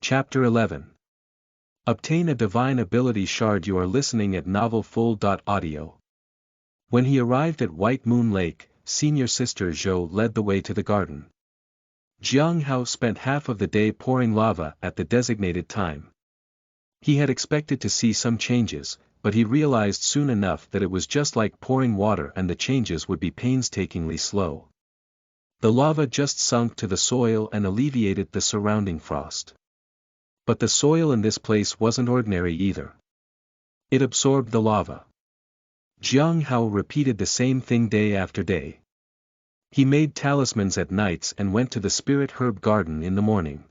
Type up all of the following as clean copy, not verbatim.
Chapter 11. Obtain a Divine Ability Shard. You are listening at novelfull.audio. When he arrived at White Moon Lake, senior sister Zhou led the way to the garden. Jiang Hao spent half of the day pouring lava at the designated time. He had expected to see some changes, but he realized soon enough that it was just like pouring water and the changes would be painstakingly slow. The lava just sunk to the soil and alleviated the surrounding frost. But the soil in this place wasn't ordinary either. It absorbed the lava. Jiang Hao repeated the same thing day after day. He made talismans at nights and went to the spirit herb garden in the morning.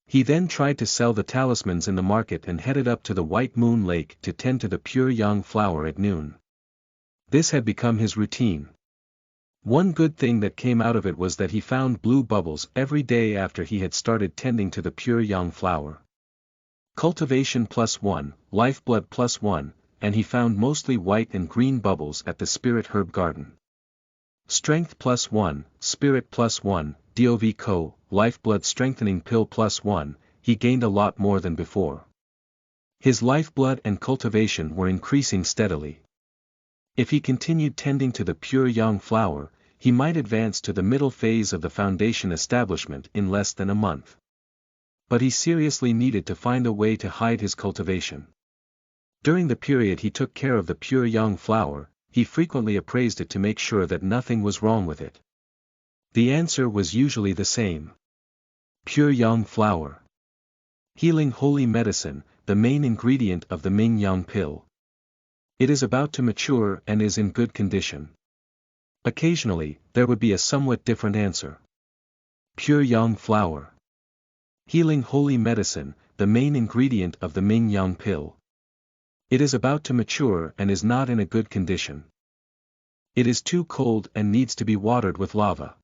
He then tried to sell the talismans in the market and headed up to the White Moon Lake to tend to the pure yang flower at noon. This had become his routine. One good thing that came out of it was that he found blue bubbles every day after he had started tending to the pure yang flower. Cultivation +1, lifeblood +1, and he found mostly white and green bubbles at the spirit herb garden. Strength +1, spirit +1, Dov Co, lifeblood strengthening pill +1, he gained a lot more than before. His lifeblood and cultivation were increasing steadily. If he continued tending to the pure yang flower, he might advance to the middle phase of the foundation establishment in less than a month. But he seriously needed to find a way to hide his cultivation. During the period he took care of the pure yang flower, he frequently appraised it to make sure that nothing was wrong with it. The answer was usually the same. Pure yang flower. Healing holy medicine, the main ingredient of the Ming Yang pill. It is about to mature and is in good condition. Occasionally, there would be a somewhat different answer. Pure yang flower. Healing holy medicine, the main ingredient of the Ming Yang pill. It is about to mature and is not in a good condition. It is too cold and needs to be watered with lava.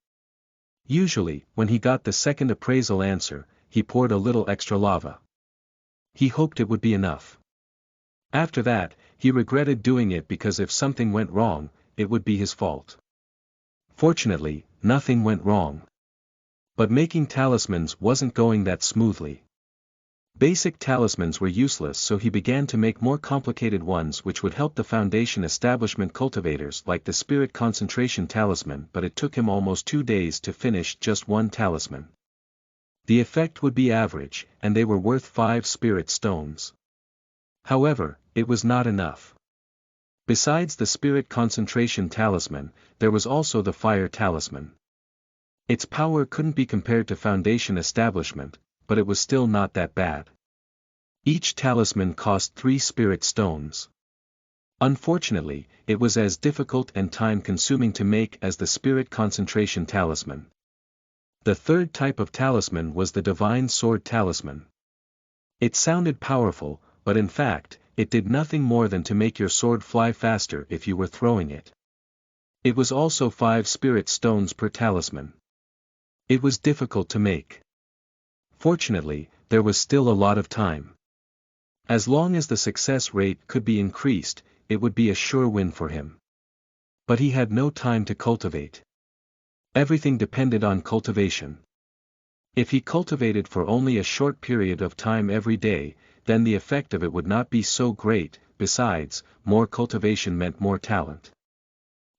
Usually, when he got the second appraisal answer, he poured a little extra lava. He hoped it would be enough. After that, he regretted doing it because if something went wrong, it would be his fault. Fortunately, nothing went wrong. But making talismans wasn't going that smoothly. Basic talismans were useless, so he began to make more complicated ones which would help the foundation establishment cultivators like the spirit concentration talisman, but it took him almost 2 days to finish just one talisman. The effect would be average, and they were worth 5 spirit stones. However, it was not enough. Besides the spirit concentration talisman, there was also the fire talisman. Its power couldn't be compared to foundation establishment, but it was still not that bad. Each talisman cost 3 spirit stones. Unfortunately, it was as difficult and time-consuming to make as the spirit concentration talisman. The third type of talisman was the divine sword talisman. It sounded powerful, but in fact, it did nothing more than to make your sword fly faster if you were throwing it. It was also 5 spirit stones per talisman. It was difficult to make. Fortunately, there was still a lot of time. As long as the success rate could be increased, it would be a sure win for him. But he had no time to cultivate. Everything depended on cultivation. If he cultivated for only a short period of time every day, then the effect of it would not be so great. Besides, more cultivation meant more talent.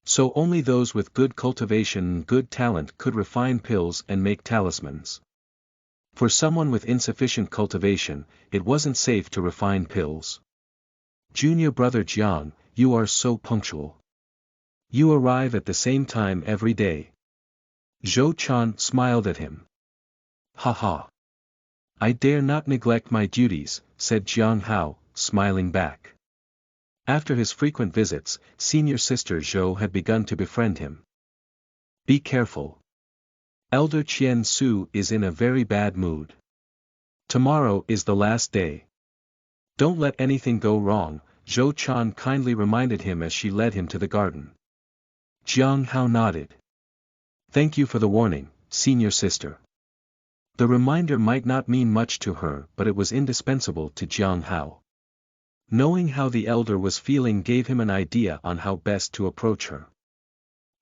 So only those with good cultivation and good talent could refine pills and make talismans. For someone with insufficient cultivation, it wasn't safe to refine pills. Junior brother Jiang, you are so punctual. You arrive at the same time every day. Zhou Chan smiled at him. Ha ha. I dare not neglect my duties, said Jiang Hao, smiling back. After his frequent visits, senior sister Zhou had begun to befriend him. Be careful. Elder Qian Su is in a very bad mood. Tomorrow is the last day. Don't let anything go wrong, Zhou Chan kindly reminded him as she led him to the garden. Jiang Hao nodded. Thank you for the warning, senior sister. The reminder might not mean much to her, but it was indispensable to Jiang Hao. Knowing how the elder was feeling gave him an idea on how best to approach her.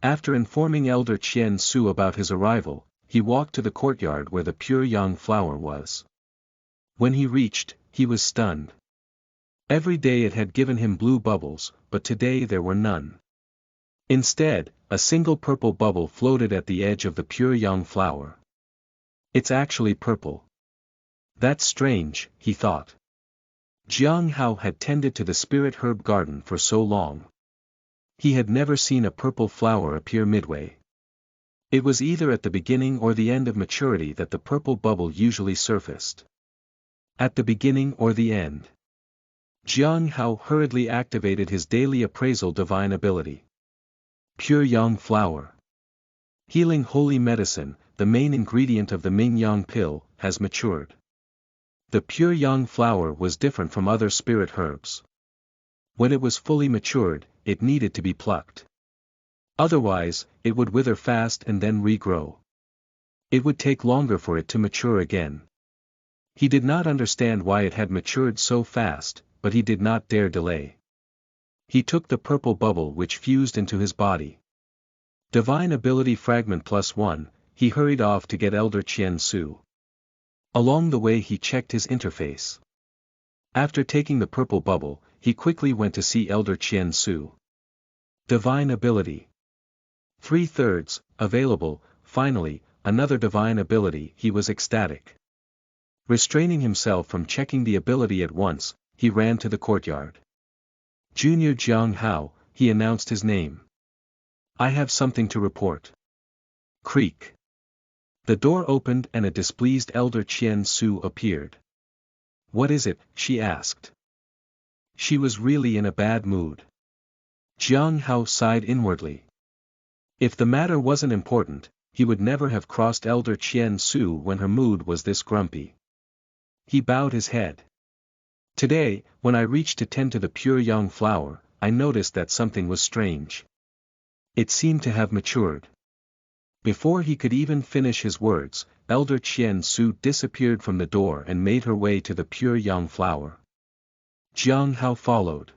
After informing Elder Qian Su about his arrival, he walked to the courtyard where the pure yang flower was. When he reached, he was stunned. Every day it had given him blue bubbles, but today there were none. Instead, a single purple bubble floated at the edge of the pure young flower. It's actually purple. That's strange, he thought. Jiang Hao had tended to the spirit herb garden for so long. He had never seen a purple flower appear midway. It was either at the beginning or the end of maturity that the purple bubble usually surfaced. At the beginning or the end. Jiang Hao hurriedly activated his daily appraisal divine ability. Pure Yang flower. Healing holy medicine, the main ingredient of the Ming Yang pill, has matured. The pure Yang flower was different from other spirit herbs. When it was fully matured, it needed to be plucked. Otherwise, it would wither fast and then regrow. It would take longer for it to mature again. He did not understand why it had matured so fast, but he did not dare delay. He took the purple bubble which fused into his body. Divine ability fragment +1, he hurried off to get Elder Qian Su. Along the way he checked his interface. After taking the purple bubble, he quickly went to see Elder Qian Su. Divine ability. 3/3, available. Finally, another divine ability. He was ecstatic. Restraining himself from checking the ability at once, he ran to the courtyard. Junior Jiang Hao, he announced his name. I have something to report. Creak. The door opened and a displeased Elder Qian Su appeared. What is it? She asked. She was really in a bad mood. Jiang Hao sighed inwardly. If the matter wasn't important, he would never have crossed Elder Qian Su when her mood was this grumpy. He bowed his head. Today, when I reached to tend to the pure young flower, I noticed that something was strange. It seemed to have matured. Before he could even finish his words, Elder Qian Su disappeared from the door and made her way to the pure young flower. Jiang Hao followed.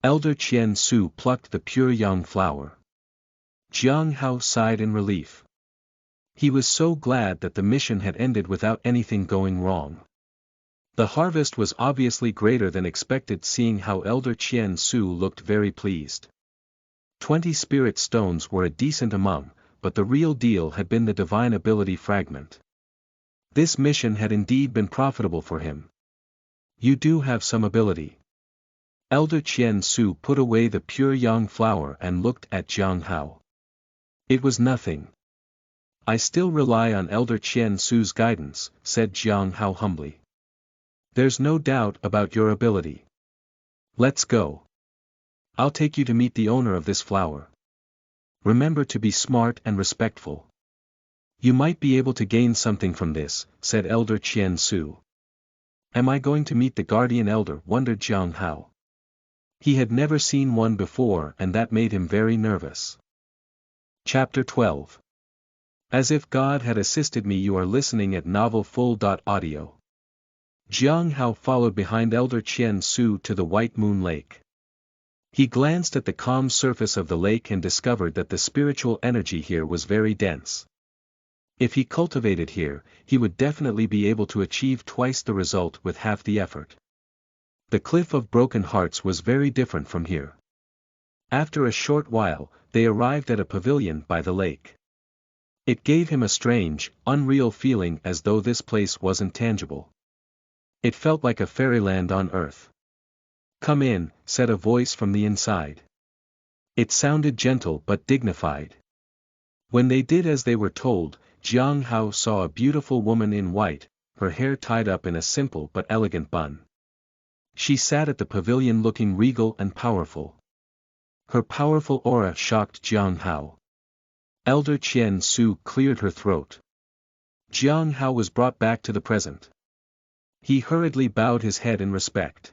Elder Qian Su plucked the pure young flower. Jiang Hao sighed in relief. He was so glad that the mission had ended without anything going wrong. The harvest was obviously greater than expected, seeing how Elder Qian Su looked very pleased. 20 spirit stones were a decent amount, but the real deal had been the divine ability fragment. This mission had indeed been profitable for him. You do have some ability. Elder Qian Su put away the pure young flower and looked at Jiang Hao. It was nothing. I still rely on Elder Qian Su's guidance, said Jiang Hao humbly. There's no doubt about your ability. Let's go. I'll take you to meet the owner of this flower. Remember to be smart and respectful. You might be able to gain something from this, said Elder Qian Su. Am I going to meet the guardian elder? Wondered Jiang Hao. He had never seen one before and that made him very nervous. Chapter 12. As if God had assisted me. You are listening at novelfull.audio. Jiang Hao followed behind Elder Qian Su to the White Moon Lake. He glanced at the calm surface of the lake and discovered that the spiritual energy here was very dense. If he cultivated here, he would definitely be able to achieve twice the result with half the effort. The Cliff of Broken Hearts was very different from here. After a short while, they arrived at a pavilion by the lake. It gave him a strange, unreal feeling as though this place wasn't tangible. It felt like a fairyland on earth. Come in, said a voice from the inside. It sounded gentle but dignified. When they did as they were told, Jiang Hao saw a beautiful woman in white, her hair tied up in a simple but elegant bun. She sat at the pavilion looking regal and powerful. Her powerful aura shocked Jiang Hao. Elder Qian Su cleared her throat. Jiang Hao was brought back to the present. He hurriedly bowed his head in respect.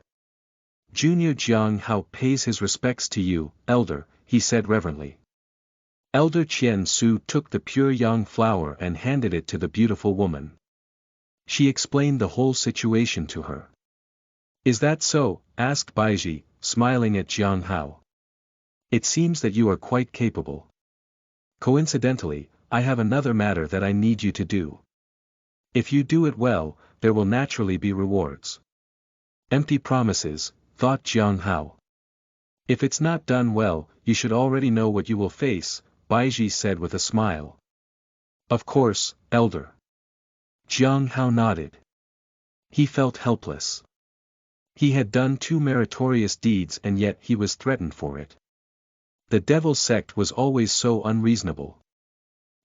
Junior Jiang Hao pays his respects to you, Elder, he said reverently. Elder Qian Su took the pure young flower and handed it to the beautiful woman. She explained the whole situation to her. Is that so? Asked Baiji, smiling at Jiang Hao. It seems that you are quite capable. Coincidentally, I have another matter that I need you to do. If you do it well, there will naturally be rewards. Empty promises, thought Jiang Hao. If it's not done well, you should already know what you will face, Baiji said with a smile. Of course, elder. Jiang Hao nodded. He felt helpless. He had done 2 meritorious deeds and yet he was threatened for it. The devil sect was always so unreasonable.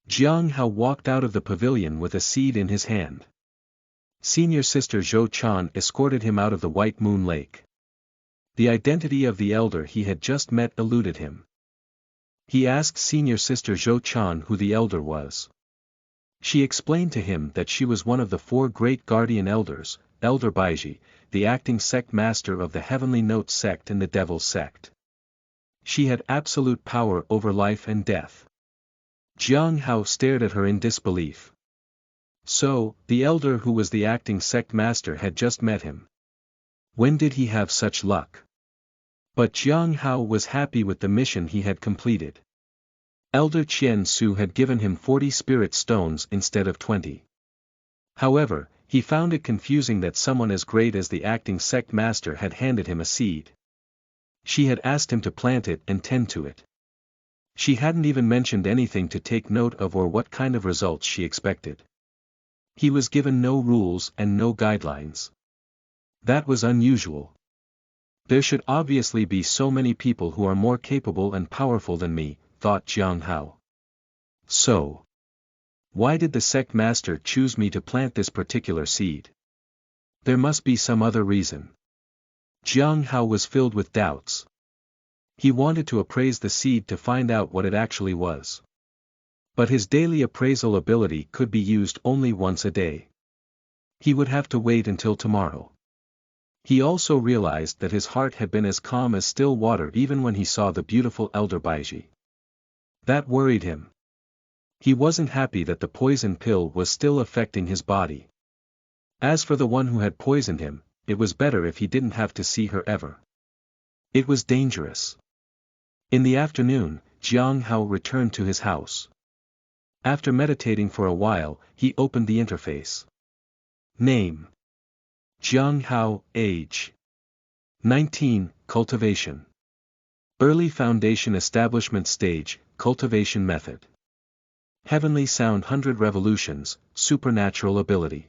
Jiang Hao walked out of the pavilion with a seed in his hand. Senior sister Zhou Chan escorted him out of the White Moon Lake. The identity of the elder he had just met eluded him. He asked senior sister Zhou Chan who the elder was. She explained to him that she was one of the 4 great guardian elders, Elder Baiji, the acting sect master of the Heavenly Note sect and the Devil sect. She had absolute power over life and death. Jiang Hao stared at her in disbelief. So, the elder who was the acting sect master had just met him. When did he have such luck? But Jiang Hao was happy with the mission he had completed. Elder Qian Su had given him 40 spirit stones instead of 20. However, he found it confusing that someone as great as the acting sect master had handed him a seed. She had asked him to plant it and tend to it. She hadn't even mentioned anything to take note of or what kind of results she expected. He was given no rules and no guidelines. That was unusual. There should obviously be so many people who are more capable and powerful than me, thought Jiang Hao. So, why did the sect master choose me to plant this particular seed? There must be some other reason. Jiang Hao was filled with doubts. He wanted to appraise the seed to find out what it actually was. But his daily appraisal ability could be used only once a day. He would have to wait until tomorrow. He also realized that his heart had been as calm as still water even when he saw the beautiful elder Baiji. That worried him. He wasn't happy that the poison pill was still affecting his body. As for the one who had poisoned him, it was better if he didn't have to see her ever. It was dangerous. In the afternoon, Jiang Hao returned to his house. After meditating for a while, he opened the interface. Name: Jiang Hao. Age: 19. Cultivation: Early Foundation Establishment Stage, Cultivation Method. Heavenly Sound 100 Revolutions, Supernatural Ability.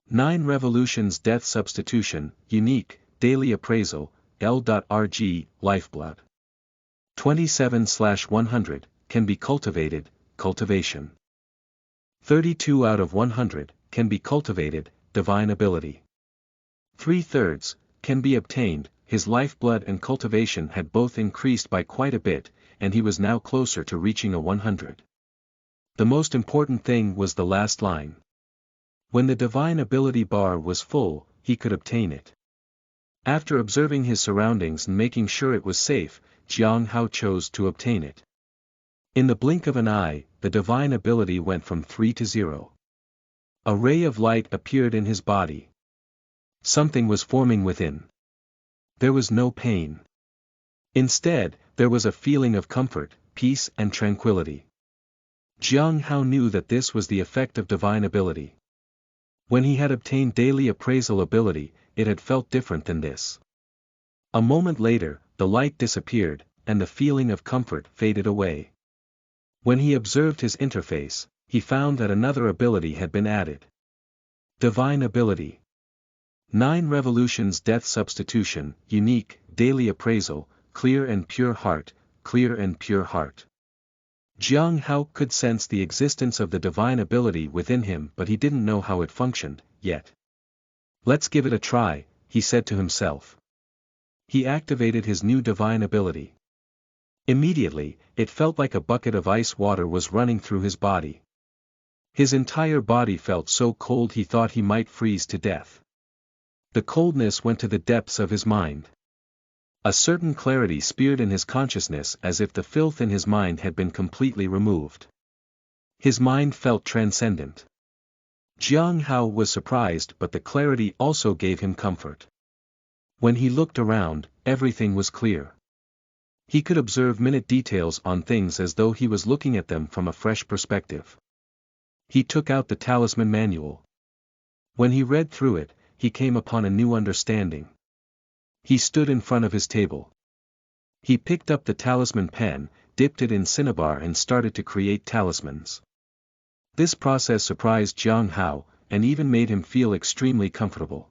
9 Revolutions Death Substitution, Unique, Daily Appraisal, L.RG, Lifeblood. 27/100, can be cultivated, Cultivation. 32 out of 100, can be cultivated, Divine Ability. 3/3, can be obtained. His lifeblood and cultivation had both increased by quite a bit, and he was now closer to reaching a 100. The most important thing was the last line. When the divine ability bar was full, he could obtain it. After observing his surroundings and making sure it was safe, Jiang Hao chose to obtain it. In the blink of an eye, the divine ability went from 3 to 0. A ray of light appeared in his body. Something was forming within. There was no pain. Instead, there was a feeling of comfort, peace and tranquility. Jiang Hao knew that this was the effect of divine ability. When he had obtained daily appraisal ability, it had felt different than this. A moment later, the light disappeared, and the feeling of comfort faded away. When he observed his interface, he found that another ability had been added. Divine Ability. 9 Revolutions Death Substitution, Unique, Daily Appraisal, Clear and Pure Heart, Clear and Pure Heart. Jiang Hao could sense the existence of the divine ability within him, but he didn't know how it functioned, yet. Let's give it a try, he said to himself. He activated his new divine ability. Immediately, it felt like a bucket of ice water was running through his body. His entire body felt so cold he thought he might freeze to death. The coldness went to the depths of his mind. A certain clarity speared in his consciousness as if the filth in his mind had been completely removed. His mind felt transcendent. Jiang Hao was surprised, but the clarity also gave him comfort. When he looked around, everything was clear. He could observe minute details on things as though he was looking at them from a fresh perspective. He took out the talisman manual. When he read through it, he came upon a new understanding. He stood in front of his table. He picked up the talisman pen, dipped it in cinnabar and started to create talismans. This process surprised Jiang Hao, and even made him feel extremely comfortable.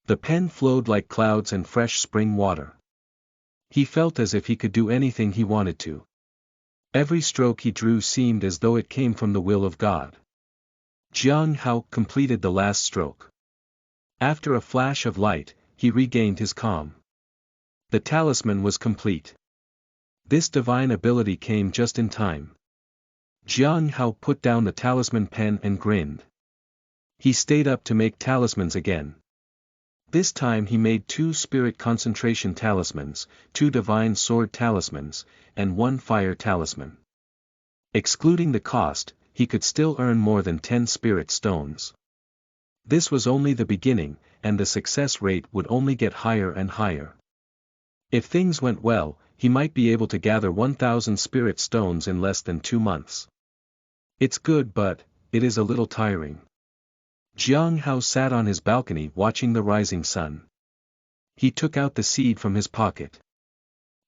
The pen flowed like clouds and fresh spring water. He felt as if he could do anything he wanted to. Every stroke he drew seemed as though it came from the will of God. Jiang Hao completed the last stroke. After a flash of light, he regained his calm. The talisman was complete. This divine ability came just in time. Jiang Hao put down the talisman pen and grinned. He stayed up to make talismans again. This time he made 2 spirit concentration talismans, 2 divine sword talismans, and 1 fire talisman. Excluding the cost, he could still earn more than 10 spirit stones. This was only the beginning, and the success rate would only get higher and higher. If things went well, he might be able to gather 1,000 spirit stones in less than 2 months. It's good, but it is a little tiring. Jiang Hao sat on his balcony watching the rising sun. He took out the seed from his pocket.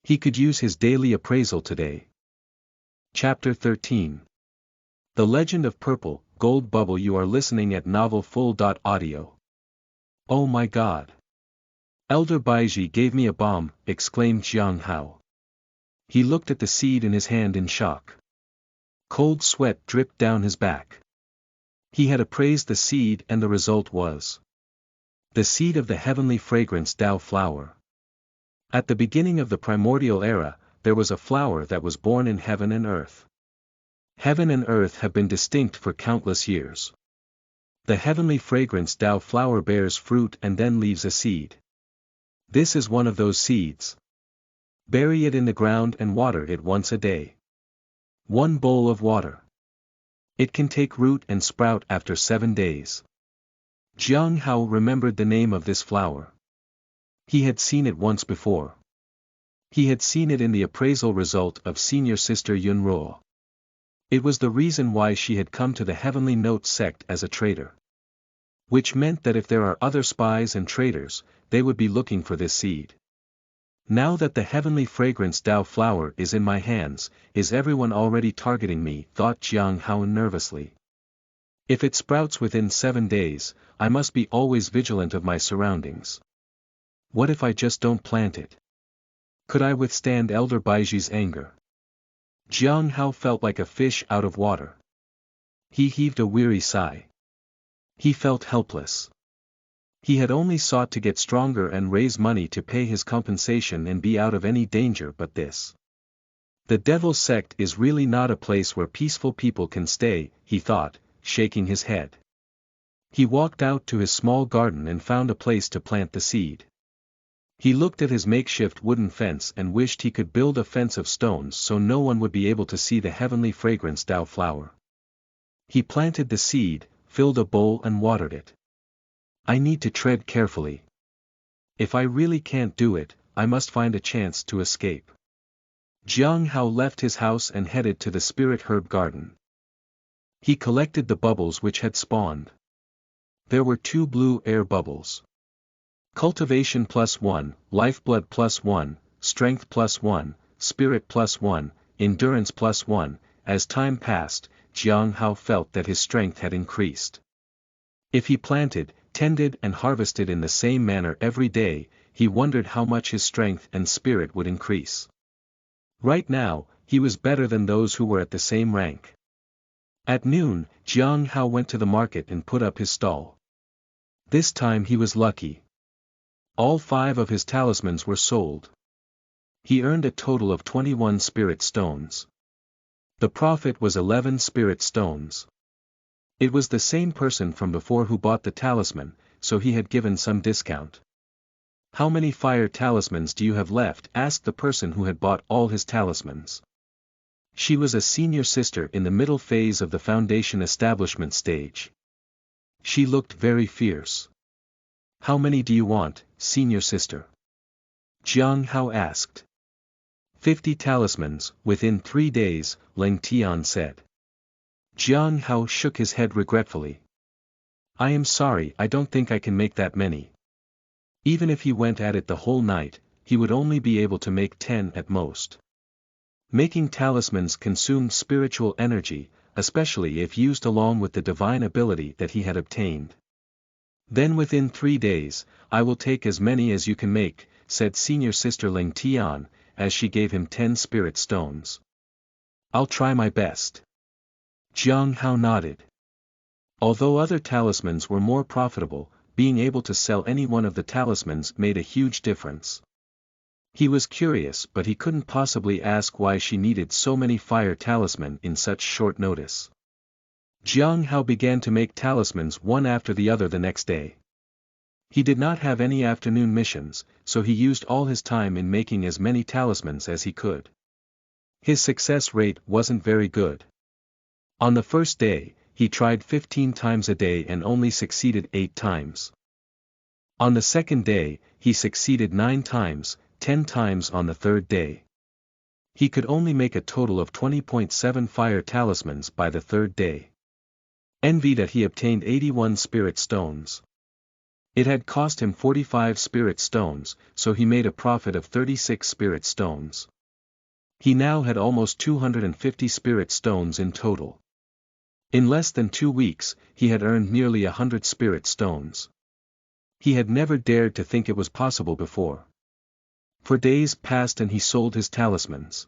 He could use his daily appraisal today. Chapter 13. The Legend of Purple, Gold Bubble. You are listening at novelfull.audio. Oh my God! Elder Baiji gave me a bomb, exclaimed Jiang Hao. He looked at the seed in his hand in shock. Cold sweat dripped down his back. He had appraised the seed and the result was the seed of the heavenly fragrance Dao flower. At the beginning of the primordial era, there was a flower that was born in heaven and earth. Heaven and earth have been distinct for countless years. The heavenly fragrance Dao flower bears fruit and then leaves a seed. This is one of those seeds. Bury it in the ground and water it once a day. 1 bowl of water. It can take root and sprout after 7 days. Jiang Hao remembered the name of this flower. He had seen it once before. He had seen it in the appraisal result of senior sister Yun Ruo. It was the reason why she had come to the Heavenly Note sect as a traitor. Which meant that if there are other spies and traitors, they would be looking for this seed. Now that the heavenly fragrance Dao flower is in my hands, is everyone already targeting me? Thought Jiang Hao nervously. If it sprouts within 7 days, I must be always vigilant of my surroundings. What if I just don't plant it? Could I withstand Elder Baiji's anger? Jiang Hao felt like a fish out of water. He heaved a weary sigh. He felt helpless. He had only sought to get stronger and raise money to pay his compensation and be out of any danger, but this. The Devil's Sect is really not a place where peaceful people can stay, he thought, shaking his head. He walked out to his small garden and found a place to plant the seed. He looked at his makeshift wooden fence and wished he could build a fence of stones so no one would be able to see the heavenly fragrance Dao flower. He planted the seed, filled a bowl and watered it. I need to tread carefully. If I really can't do it, I must find a chance to escape. Jiang Hao left his house and headed to the spirit herb garden. He collected the bubbles which had spawned. There were 2 blue air bubbles. Cultivation +1, lifeblood +1, strength +1, spirit +1, endurance +1. As time passed, Jiang Hao felt that his strength had increased. If he planted, tended and harvested in the same manner every day, he wondered how much his strength and spirit would increase. Right now, he was better than those who were at the same rank. At noon, Jiang Hao went to the market and put up his stall. This time he was lucky. All 5 of his talismans were sold. He earned a total of 21 spirit stones. The profit was 11 spirit stones. It was the same person from before who bought the talisman, so he had given some discount. How many fire talismans do you have left? Asked the person who had bought all his talismans. She was a senior sister in the middle phase of the foundation establishment stage. She looked very fierce. How many do you want, senior sister? Jiang Hao asked. 50 talismans, within 3 days, Leng Tian said. Jiang Hao shook his head regretfully. I am sorry, I don't think I can make that many. Even if he went at it the whole night, he would only be able to make 10 at most. Making talismans consumed spiritual energy, especially if used along with the divine ability that he had obtained. Then within 3 days, I will take as many as you can make, said senior sister Ling Tian, as she gave him 10 spirit stones. I'll try my best. Jiang Hao nodded. Although other talismans were more profitable, being able to sell any one of the talismans made a huge difference. He was curious, but he couldn't possibly ask why she needed so many fire talisman in such short notice. Jiang Hao began to make talismans one after the other the next day. He did not have any afternoon missions, so he used all his time in making as many talismans as he could. His success rate wasn't very good. On the first day, he tried 15 times a day and only succeeded 8 times. On the second day, he succeeded 9 times, 10 times on the third day. He could only make a total of 20.7 fire talismans by the third day. Envy that he obtained 81 spirit stones. It had cost him 45 spirit stones, so he made a profit of 36 spirit stones. He now had almost 250 spirit stones in total. In less than 2 weeks, he had earned nearly 100 spirit stones. He had never dared to think it was possible before. For days passed and he sold his talismans.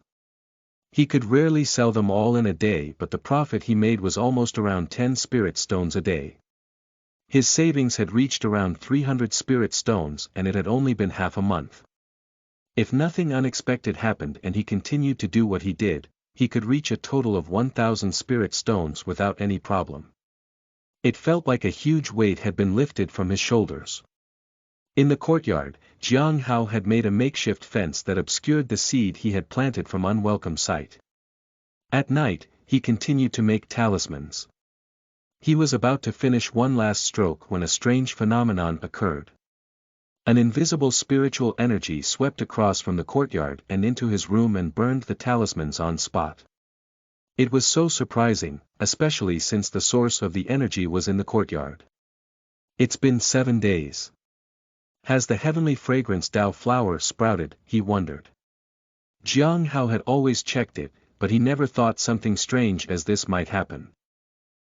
He could rarely sell them all in a day, but the profit he made was almost around 10 spirit stones a day. His savings had reached around 300 spirit stones and it had only been half a month. If nothing unexpected happened and he continued to do what he did, he could reach a total of 1,000 spirit stones without any problem. It felt like a huge weight had been lifted from his shoulders. In the courtyard, Jiang Hao had made a makeshift fence that obscured the seed he had planted from unwelcome sight. At night, he continued to make talismans. He was about to finish one last stroke when a strange phenomenon occurred. An invisible spiritual energy swept across from the courtyard and into his room and burned the talismans on spot. It was so surprising, especially since the source of the energy was in the courtyard. It's been 7 days. Has the heavenly fragrance Dao flower sprouted, he wondered. Jiang Hao had always checked it, but he never thought something strange as this might happen.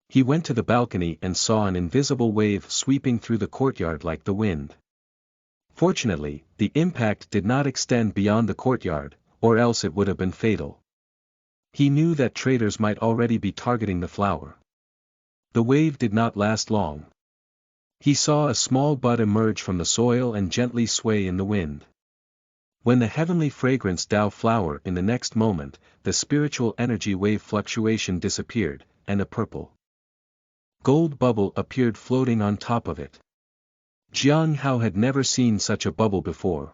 He went to the balcony and saw an invisible wave sweeping through the courtyard like the wind. Fortunately, the impact did not extend beyond the courtyard, or else it would have been fatal. He knew that traders might already be targeting the flower. The wave did not last long. He saw a small bud emerge from the soil and gently sway in the wind. When the heavenly fragrance Dao flower in the next moment, the spiritual energy wave fluctuation disappeared, and a purple gold bubble appeared floating on top of it. Jiang Hao had never seen such a bubble before.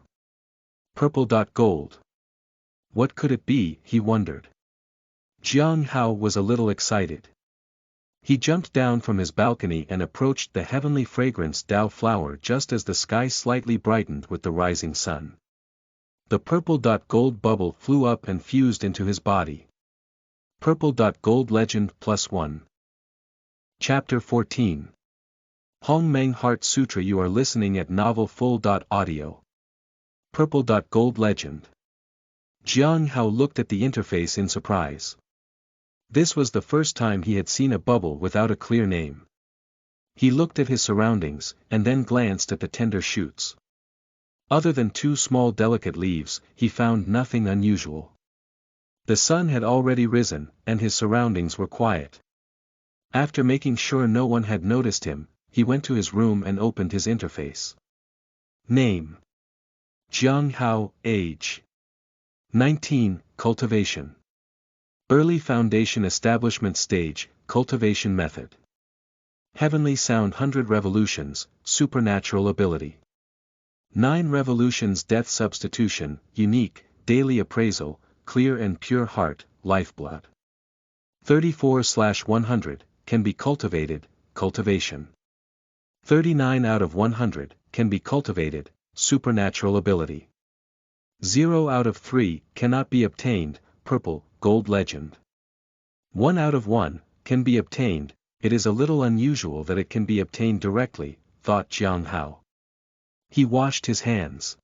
Purple gold. What could it be, he wondered. Jiang Hao was a little excited. He jumped down from his balcony and approached the heavenly fragrance Dao flower just as the sky slightly brightened with the rising sun. The purple gold bubble flew up and fused into his body. Purple gold legend +1. Chapter 14. Hong Meng Heart Sutra. You are listening at novelfull.audio. Purple gold legend. Jiang Hao looked at the interface in surprise. This was the first time he had seen a bubble without a clear name. He looked at his surroundings, and then glanced at the tender shoots. Other than 2 small delicate leaves, he found nothing unusual. The sun had already risen, and his surroundings were quiet. After making sure no one had noticed him, he went to his room and opened his interface. Name: Jiang Hao. Age: 19. Cultivation: Early Foundation Establishment Stage, Cultivation Method. Heavenly Sound 100 Revolutions, Supernatural Ability. 9 Revolutions Death Substitution, Unique, Daily Appraisal, Clear and Pure Heart, Lifeblood. 34/100, Can be cultivated, Cultivation. 39 out of 100, Can be cultivated, Supernatural Ability. 0 out of 3, Cannot be obtained, Purple, Gold Legend. 1 out of 1, can be obtained, it is a little unusual that it can be obtained directly, thought Jiang Hao. He washed his hands.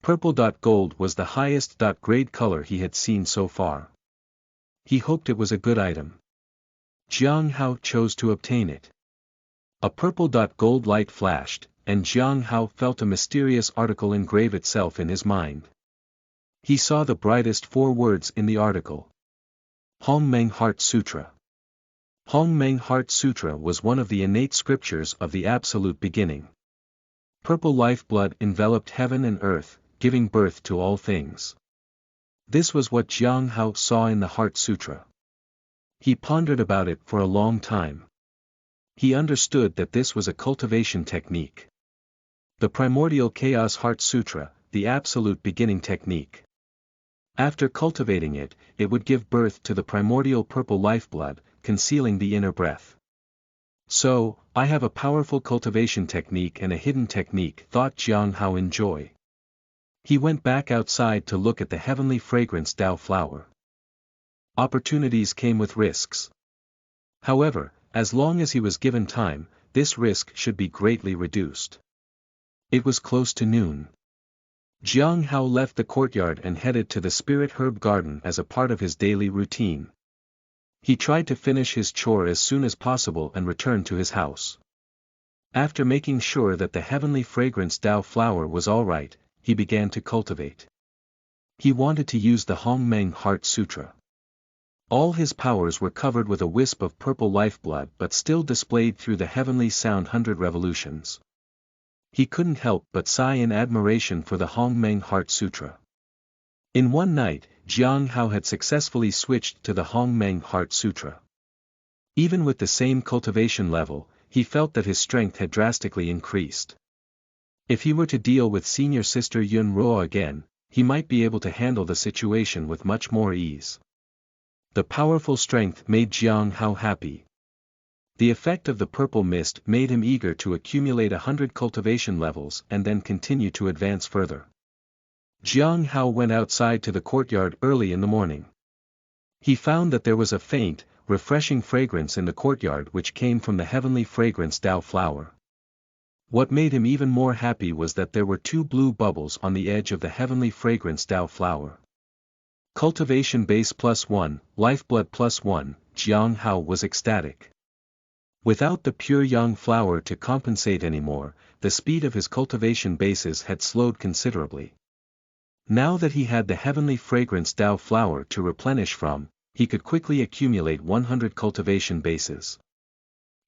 Purple gold was the highest grade color he had seen so far. He hoped it was a good item. Jiang Hao chose to obtain it. A purple gold light flashed, and Jiang Hao felt a mysterious article engrave itself in his mind. He saw the brightest 4 words in the article. Hongmeng Heart Sutra. Hongmeng Heart Sutra was one of the innate scriptures of the absolute beginning. Purple lifeblood enveloped heaven and earth, giving birth to all things. This was what Jiang Hao saw in the Heart Sutra. He pondered about it for a long time. He understood that this was a cultivation technique. The primordial chaos Heart Sutra, the absolute beginning technique. After cultivating it, it would give birth to the primordial purple lifeblood, concealing the inner breath. So, I have a powerful cultivation technique and a hidden technique, thought Jiang Hao in joy. He went back outside to look at the heavenly fragrance Dao flower. Opportunities came with risks. However, as long as he was given time, this risk should be greatly reduced. It was close to noon. Jiang Hao left the courtyard and headed to the spirit herb garden as a part of his daily routine. He tried to finish his chore as soon as possible and return to his house. After making sure that the heavenly fragrance Dao flower was all right, he began to cultivate. He wanted to use the Hongmeng Heart Sutra. All his powers were covered with a wisp of purple lifeblood but still displayed through the heavenly sound 100 revolutions. He couldn't help but sigh in admiration for the Hongmeng Heart Sutra. In one night, Jiang Hao had successfully switched to the Hongmeng Heart Sutra. Even with the same cultivation level, he felt that his strength had drastically increased. If he were to deal with senior sister Yun Ruo again, he might be able to handle the situation with much more ease. The powerful strength made Jiang Hao happy. The effect of the purple mist made him eager to accumulate 100 cultivation levels and then continue to advance further. Jiang Hao went outside to the courtyard early in the morning. He found that there was a faint, refreshing fragrance in the courtyard which came from the heavenly fragrance Dao flower. What made him even more happy was that there were 2 blue bubbles on the edge of the heavenly fragrance Dao flower. Cultivation base +1, lifeblood +1, Jiang Hao was ecstatic. Without the pure yang flower to compensate anymore, the speed of his cultivation bases had slowed considerably. Now that he had the heavenly fragrance Dao flower to replenish from, he could quickly accumulate 100 cultivation bases.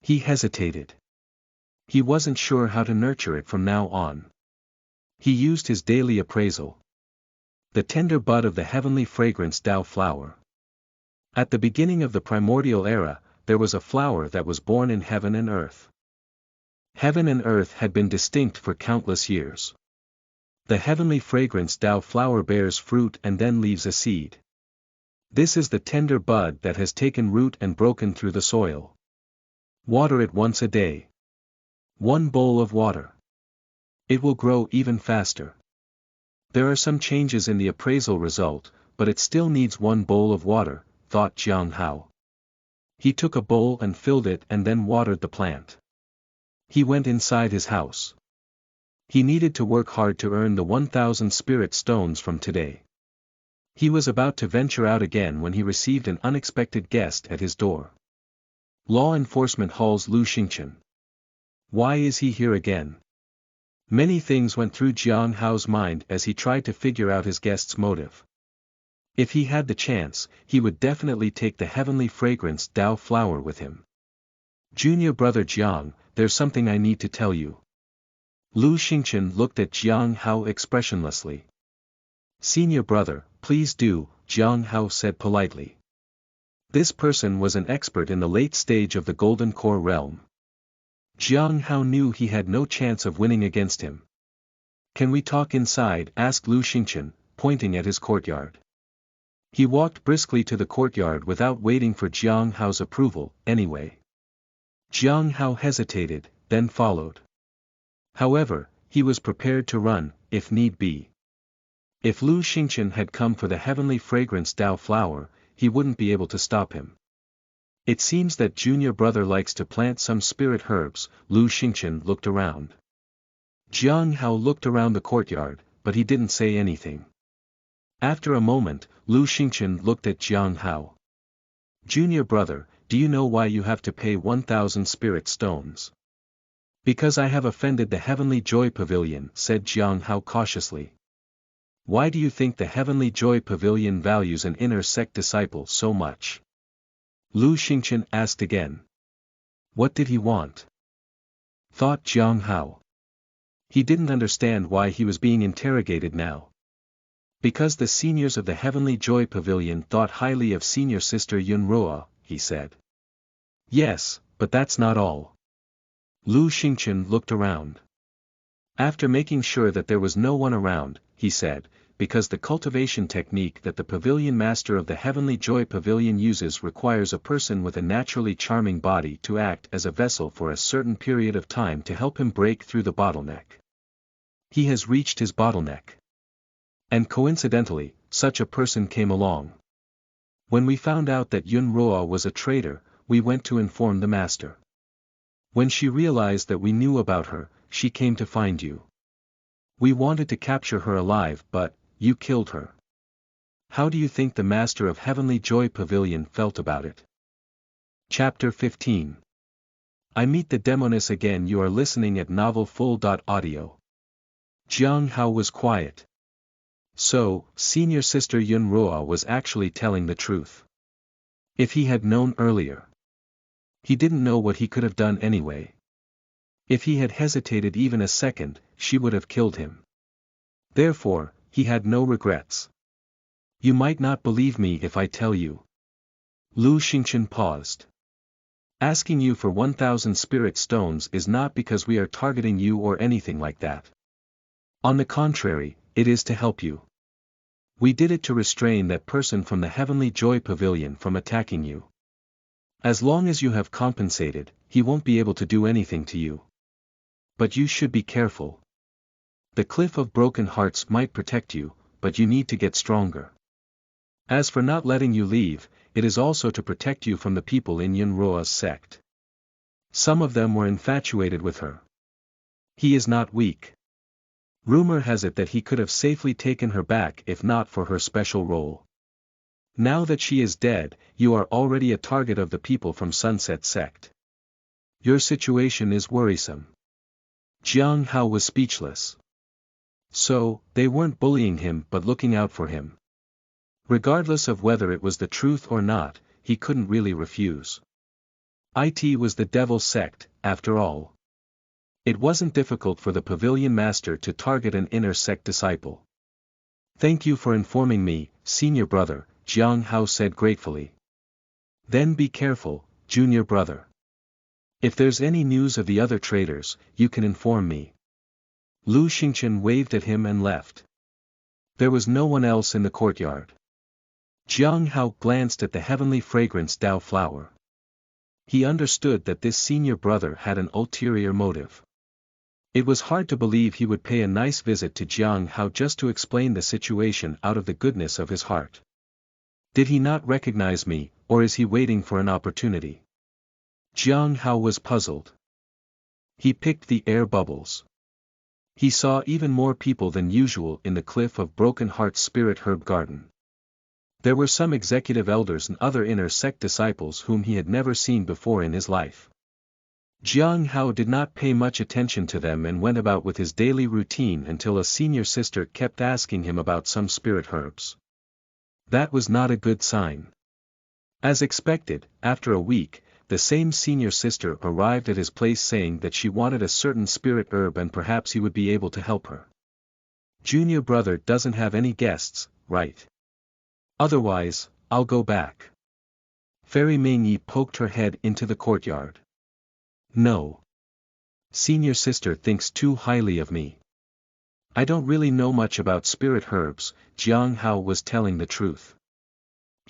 He hesitated. He wasn't sure how to nurture it from now on. He used his daily appraisal. The tender bud of the heavenly fragrance Dao flower. At the beginning of the primordial era, there was a flower that was born in heaven and earth. Heaven and earth had been distinct for countless years. The heavenly fragrance Dao flower bears fruit and then leaves a seed. This is the tender bud that has taken root and broken through the soil. Water it once a day. 1 bowl of water. It will grow even faster. There are some changes in the appraisal result, but it still needs 1 bowl of water, thought Jiang Hao. He took a bowl and filled it and then watered the plant. He went inside his house. He needed to work hard to earn the 1,000 spirit stones from today. He was about to venture out again when he received an unexpected guest at his door. Law Enforcement Hall's Lu Xingchen. Why is he here again? Many things went through Jiang Hao's mind as he tried to figure out his guest's motive. If he had the chance, he would definitely take the heavenly fragrance Dao flower with him. Junior brother Jiang, there's something I need to tell you. Lu Xingchen looked at Jiang Hao expressionlessly. Senior brother, please do, Jiang Hao said politely. This person was an expert in the late stage of the Golden Core realm. Jiang Hao knew he had no chance of winning against him. Can we talk inside? Asked Lu Xingchen, pointing at his courtyard. He walked briskly to the courtyard without waiting for Jiang Hao's approval, anyway. Jiang Hao hesitated, then followed. However, he was prepared to run, if need be. If Lu Xingchen had come for the heavenly fragrance Dao flower, he wouldn't be able to stop him. It seems that junior brother likes to plant some spirit herbs. Lu Xingchen looked around. Jiang Hao looked around the courtyard, but he didn't say anything. After a moment, Lu Xingchen looked at Jiang Hao. Junior brother, do you know why you have to pay 1,000 spirit stones? Because I have offended the Heavenly Joy Pavilion, said Jiang Hao cautiously. Why do you think the Heavenly Joy Pavilion values an inner sect disciple so much? Lu Xingchen asked again. What did he want? Thought Jiang Hao. He didn't understand why he was being interrogated now. Because the seniors of the Heavenly Joy Pavilion thought highly of senior sister Yunruo, he said. Yes, but that's not all. Lu Xingchen looked around. After making sure that there was no one around, he said, because the cultivation technique that the pavilion master of the Heavenly Joy Pavilion uses requires a person with a naturally charming body to act as a vessel for a certain period of time to help him break through the bottleneck. He has reached his bottleneck. And coincidentally, such a person came along. When we found out that Yunruo was a traitor, we went to inform the master. When she realized that we knew about her, she came to find you. We wanted to capture her alive, but you killed her. How do you think the master of Heavenly Joy Pavilion felt about it? Chapter 15. I meet the Demoness again. You are listening at novelfull.audio. Jiang Hao was quiet. So, senior sister Yunruo was actually telling the truth. If he had known earlier. He didn't know what he could have done anyway. If he had hesitated even a second, she would have killed him. Therefore, he had no regrets. You might not believe me if I tell you. Lu Xingchen paused. Asking you for 1,000 spirit stones is not because we are targeting you or anything like that. On the contrary, it is to help you. We did it to restrain that person from the Heavenly Joy Pavilion from attacking you. As long as you have compensated, he won't be able to do anything to you. But you should be careful. The Cliff of Broken Hearts might protect you, but you need to get stronger. As for not letting you leave, it is also to protect you from the people in Yunruo's sect. Some of them were infatuated with her. He is not weak. Rumor has it that he could have safely taken her back if not for her special role. Now that she is dead, you are already a target of the people from Sunset Sect. Your situation is worrisome. Jiang Hao was speechless. So, they weren't bullying him but looking out for him. Regardless of whether it was the truth or not, he couldn't really refuse. It was the devil's sect, after all. It wasn't difficult for the pavilion master to target an inner sect disciple. Thank you for informing me, senior brother, Jiang Hao said gratefully. Then be careful, junior brother. If there's any news of the other traders, you can inform me. Lu Xingchen waved at him and left. There was no one else in the courtyard. Jiang Hao glanced at the heavenly fragrance Dao flower. He understood that this senior brother had an ulterior motive. It was hard to believe he would pay a nice visit to Jiang Hao just to explain the situation out of the goodness of his heart. Did he not recognize me, or is he waiting for an opportunity? Jiang Hao was puzzled. He picked the air bubbles. He saw even more people than usual in the Cliff of Broken Hearts Spirit Herb Garden. There were some executive elders and other inner sect disciples whom he had never seen before in his life. Jiang Hao did not pay much attention to them and went about with his daily routine until a senior sister kept asking him about some spirit herbs. That was not a good sign. As expected, after a week, the same senior sister arrived at his place saying that she wanted a certain spirit herb and perhaps he would be able to help her. Junior brother doesn't have any guests, right? Otherwise, I'll go back. Fairy Mingyi poked her head into the courtyard. No. Senior sister thinks too highly of me. I don't really know much about spirit herbs, Jiang Hao was telling the truth.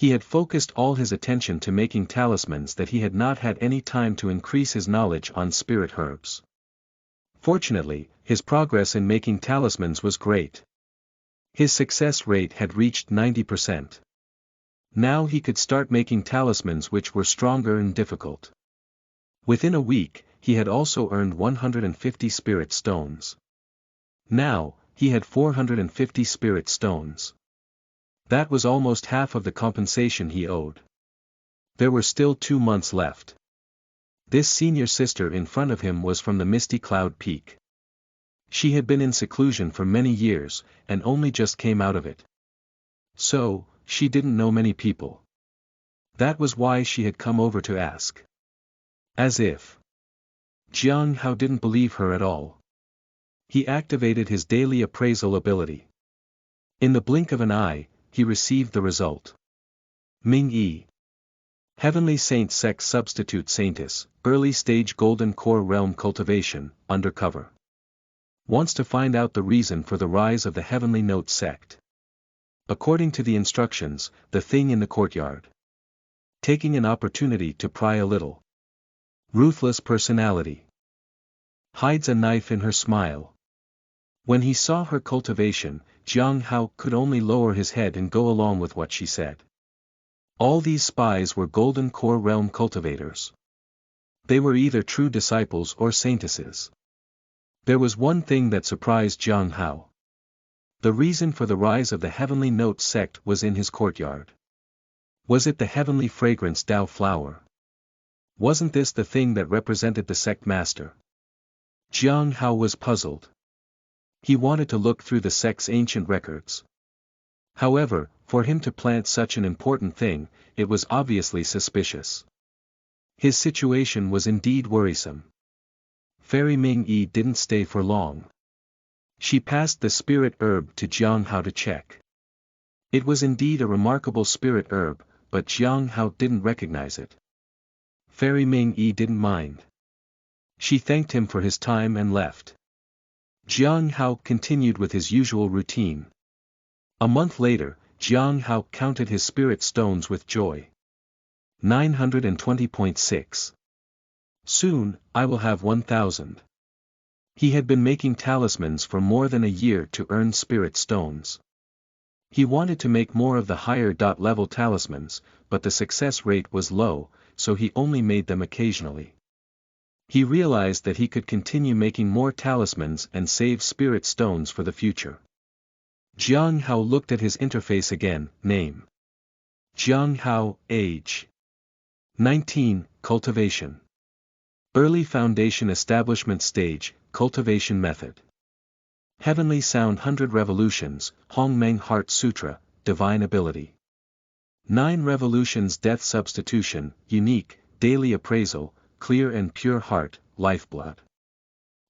He had focused all his attention to making talismans that he had not had any time to increase his knowledge on spirit herbs. Fortunately, his progress in making talismans was great. His success rate had reached 90%. Now he could start making talismans which were stronger and difficult. Within a week, he had also earned 150 spirit stones. Now, he had 450 spirit stones. That was almost half of the compensation he owed. There were still 2 months left. This senior sister in front of him was from the Misty Cloud Peak. She had been in seclusion for many years, and only just came out of it. So, she didn't know many people. That was why she had come over to ask. As if Jiang Hao didn't believe her at all. He activated his daily appraisal ability. In the blink of an eye, he received the result. Ming Yi. Heavenly Saint Sect Substitute Saintess, Early Stage Golden Core Realm Cultivation, Undercover. Wants to find out the reason for the rise of the Heavenly Note Sect. According to the instructions, the thing in the courtyard. Taking an opportunity to pry a little. Ruthless personality. Hides a knife in her smile. When he saw her cultivation, Jiang Hao could only lower his head and go along with what she said. All these spies were Golden Core Realm cultivators. They were either true disciples or saintesses. There was one thing that surprised Jiang Hao. The reason for the rise of the Heavenly Note sect was in his courtyard. Was it the Heavenly Fragrance Tao flower? Wasn't this the thing that represented the sect master? Jiang Hao was puzzled. He wanted to look through the sect's ancient records. However, for him to plant such an important thing, it was obviously suspicious. His situation was indeed worrisome. Fairy Ming Yi didn't stay for long. She passed the spirit herb to Jiang Hao to check. It was indeed a remarkable spirit herb, but Jiang Hao didn't recognize it. Fairy Ming Yi didn't mind. She thanked him for his time and left. Jiang Hao continued with his usual routine. A month later, Jiang Hao counted his spirit stones with joy. 920.6. Soon, I will have 1,000. He had been making talismans for more than a year to earn spirit stones. He wanted to make more of the higher level talismans, but the success rate was low, so he only made them occasionally. He realized that he could continue making more talismans and save spirit stones for the future. Jiang Hao looked at his interface again. Name: Jiang Hao. Age: 19. Cultivation: Early Foundation Establishment Stage, Cultivation Method. Heavenly Sound 100 Revolutions, Hong Meng Heart Sutra, Divine Ability. 9 Revolutions Death Substitution, Unique, Daily Appraisal, Clear and Pure Heart, Lifeblood.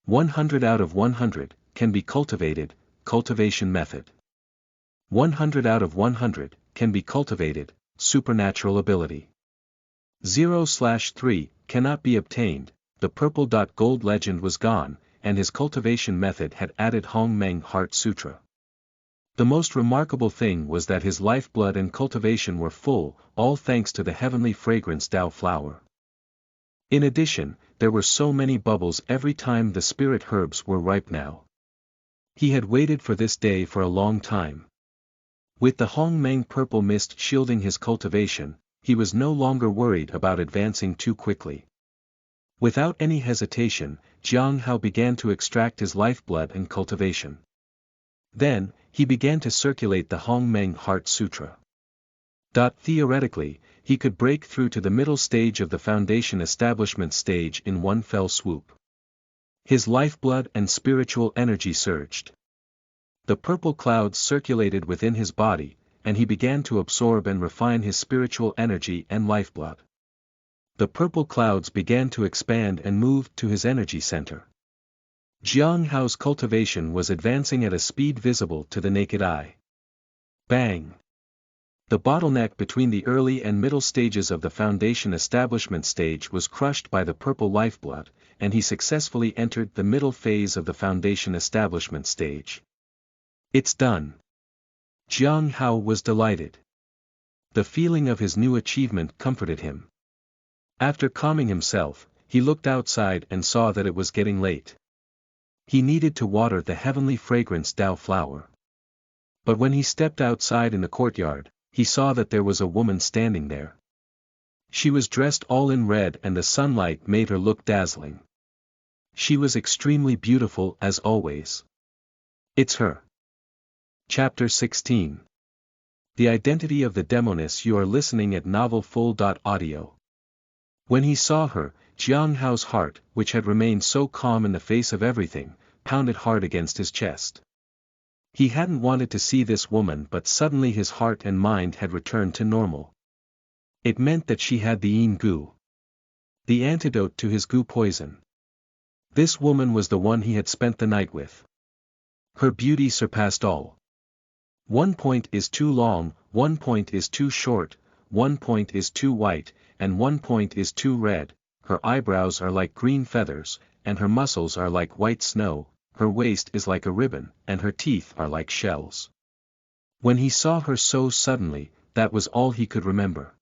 100 out of 100, can be cultivated, Cultivation Method. 100 out of 100, can be cultivated, Supernatural Ability. 0/3, cannot be obtained. The purple gold legend was gone, and his cultivation method had added Hong Meng Heart Sutra. The most remarkable thing was that his lifeblood and cultivation were full, all thanks to the Heavenly Fragrance Tao flower. In addition, there were so many bubbles every time the spirit herbs were ripe now. He had waited for this day for a long time. With the Hong Meng purple mist shielding his cultivation, he was no longer worried about advancing too quickly. Without any hesitation, Jiang Hao began to extract his lifeblood and cultivation. Then, he began to circulate the Hong Meng Heart Sutra. Theoretically, he could break through to the middle stage of the Foundation Establishment stage in one fell swoop. His lifeblood and spiritual energy surged. The purple clouds circulated within his body, and he began to absorb and refine his spiritual energy and lifeblood. The purple clouds began to expand and moved to his energy center. Jiang Hao's cultivation was advancing at a speed visible to the naked eye. Bang! The bottleneck between the early and middle stages of the Foundation Establishment stage was crushed by the purple lifeblood, and he successfully entered the middle phase of the Foundation Establishment stage. It's done. Jiang Hao was delighted. The feeling of his new achievement comforted him. After calming himself, he looked outside and saw that it was getting late. He needed to water the Heavenly Fragrance Tao flower. But when he stepped outside in the courtyard, he saw that there was a woman standing there. She was dressed all in red and the sunlight made her look dazzling. She was extremely beautiful as always. It's her. Chapter 16. The Identity of the Demoness. You are listening at novelfull.audio. When he saw her, Jiang Hao's heart, which had remained so calm in the face of everything, pounded hard against his chest. He hadn't wanted to see this woman, but suddenly his heart and mind had returned to normal. It meant that she had the yin gu, the antidote to his gu poison. This woman was the one he had spent the night with. Her beauty surpassed all. 1 point is too long, 1 point is too short, 1 point is too white, and 1 point is too red. Her eyebrows are like green feathers, and her muscles are like white snow, her waist is like a ribbon, and her teeth are like shells. When he saw her so suddenly, that was all he could remember.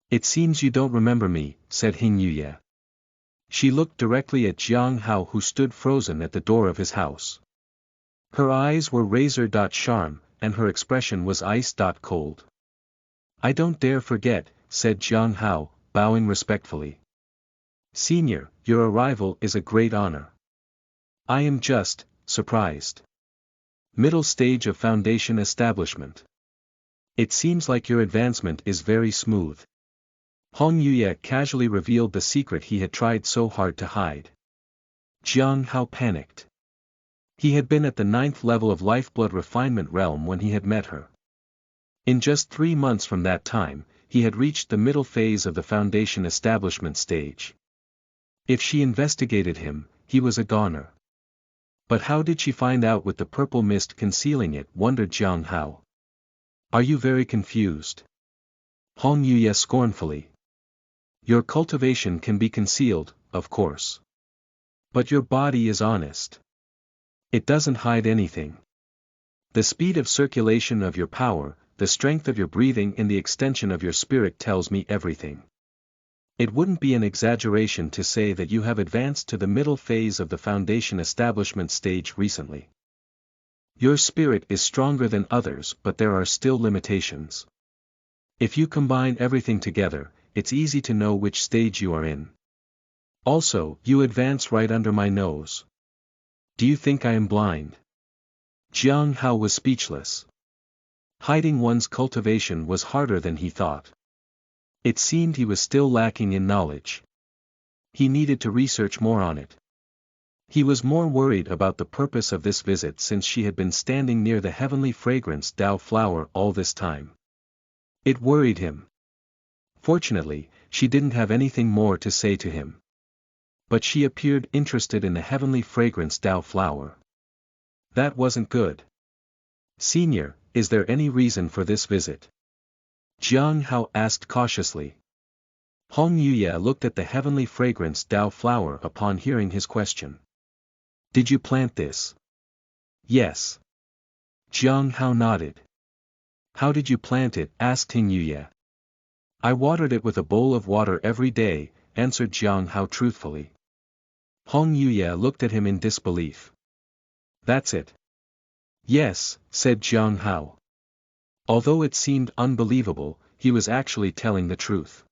It seems you don't remember me, said Hing Yuye. She looked directly at Jiang Hao, who stood frozen at the door of his house. Her eyes were razor-sharp, and her expression was ice-cold. I don't dare forget, said Jiang Hao, bowing respectfully. Senior, your arrival is a great honor. I am just surprised. Middle stage of foundation establishment. It seems like your advancement is very smooth. Hong Yuye casually revealed the secret he had tried so hard to hide. Jiang Hao panicked. He had been at the 9th level of lifeblood refinement realm when he had met her. In just 3 months from that time, he had reached the middle phase of the foundation establishment stage. If she investigated him, he was a goner. But how did she find out with the purple mist concealing it, wondered Jiang Hao. Are you very confused? Hong Yuye scornfully. Your cultivation can be concealed, of course. But your body is honest. It doesn't hide anything. The speed of circulation of your power, the strength of your breathing and the extension of your spirit tells me everything. It wouldn't be an exaggeration to say that you have advanced to the middle phase of the foundation establishment stage recently. Your spirit is stronger than others, but there are still limitations. If you combine everything together, it's easy to know which stage you are in. Also, you advance right under my nose. Do you think I am blind? Jiang Hao was speechless. Hiding one's cultivation was harder than he thought. It seemed he was still lacking in knowledge. He needed to research more on it. He was more worried about the purpose of this visit since she had been standing near the heavenly fragrance Dao flower all this time. It worried him. Fortunately, she didn't have anything more to say to him. But she appeared interested in the heavenly fragrance Dao flower. That wasn't good. Senior, is there any reason for this visit? Jiang Hao asked cautiously. Hong Yuye looked at the heavenly fragrance Dao flower upon hearing his question. Did you plant this? Yes. Jiang Hao nodded. How did you plant it? Asked Hing Yuye. I watered it with a bowl of water every day, answered Jiang Hao truthfully. Hong Yuye looked at him in disbelief. That's it. Yes, said Jiang Hao. Although it seemed unbelievable, he was actually telling the truth.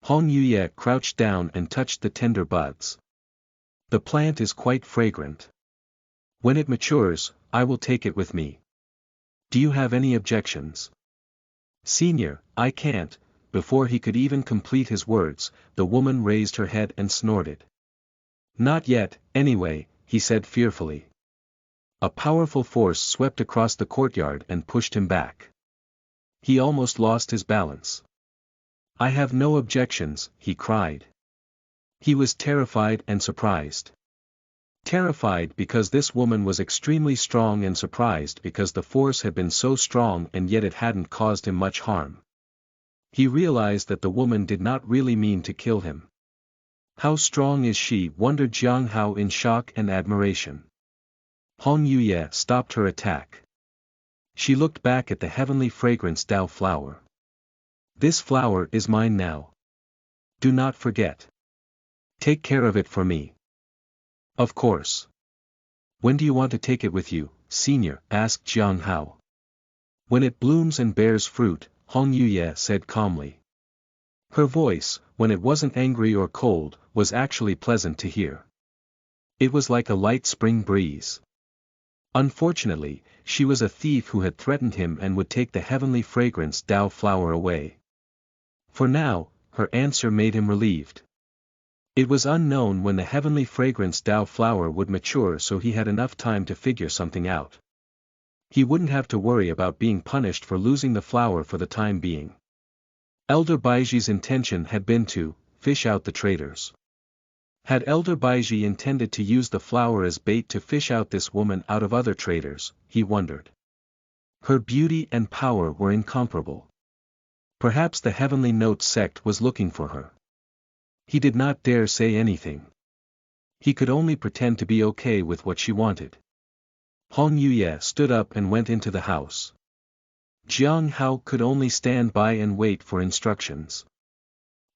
Hong Yuye crouched down and touched the tender buds. The plant is quite fragrant. When it matures, I will take it with me. Do you have any objections? Senior, I can't. Before he could even complete his words, the woman raised her head and snorted. Not yet, anyway, he said fearfully. A powerful force swept across the courtyard and pushed him back. He almost lost his balance. I have no objections, he cried. He was terrified and surprised. Terrified because this woman was extremely strong and surprised because the force had been so strong and yet it hadn't caused him much harm. He realized that the woman did not really mean to kill him. How strong is she? Wondered Jiang Hao in shock and admiration. Hong Yuye stopped her attack. She looked back at the heavenly fragrance Dao flower. This flower is mine now. Do not forget. Take care of it for me. Of course. When do you want to take it with you, Senior? Asked Jiang Hao. When it blooms and bears fruit, Hong Yuye said calmly. Her voice, when it wasn't angry or cold, was actually pleasant to hear. It was like a light spring breeze. Unfortunately, she was a thief who had threatened him and would take the heavenly fragrance Dao flower away. For now, her answer made him relieved. It was unknown when the heavenly fragrance Dao flower would mature, so he had enough time to figure something out. He wouldn't have to worry about being punished for losing the flower for the time being. Elder Baiji's intention had been to fish out the traitors. Had Elder Baiji intended to use the flower as bait to fish out this woman out of other traitors, he wondered. Her beauty and power were incomparable. Perhaps the Heavenly Note sect was looking for her. He did not dare say anything. He could only pretend to be okay with what she wanted. Hong Yuye stood up and went into the house. Jiang Hao could only stand by and wait for instructions.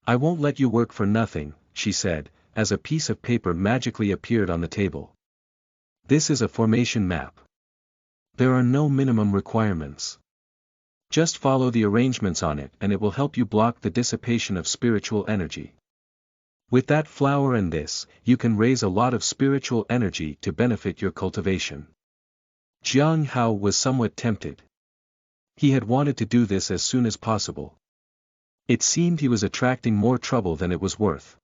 I won't let you work for nothing, she said, as a piece of paper magically appeared on the table. This is a formation map. There are no minimum requirements. Just follow the arrangements on it and it will help you block the dissipation of spiritual energy. With that flower and this, you can raise a lot of spiritual energy to benefit your cultivation. Jiang Hao was somewhat tempted. He had wanted to do this as soon as possible. It seemed he was attracting more trouble than it was worth.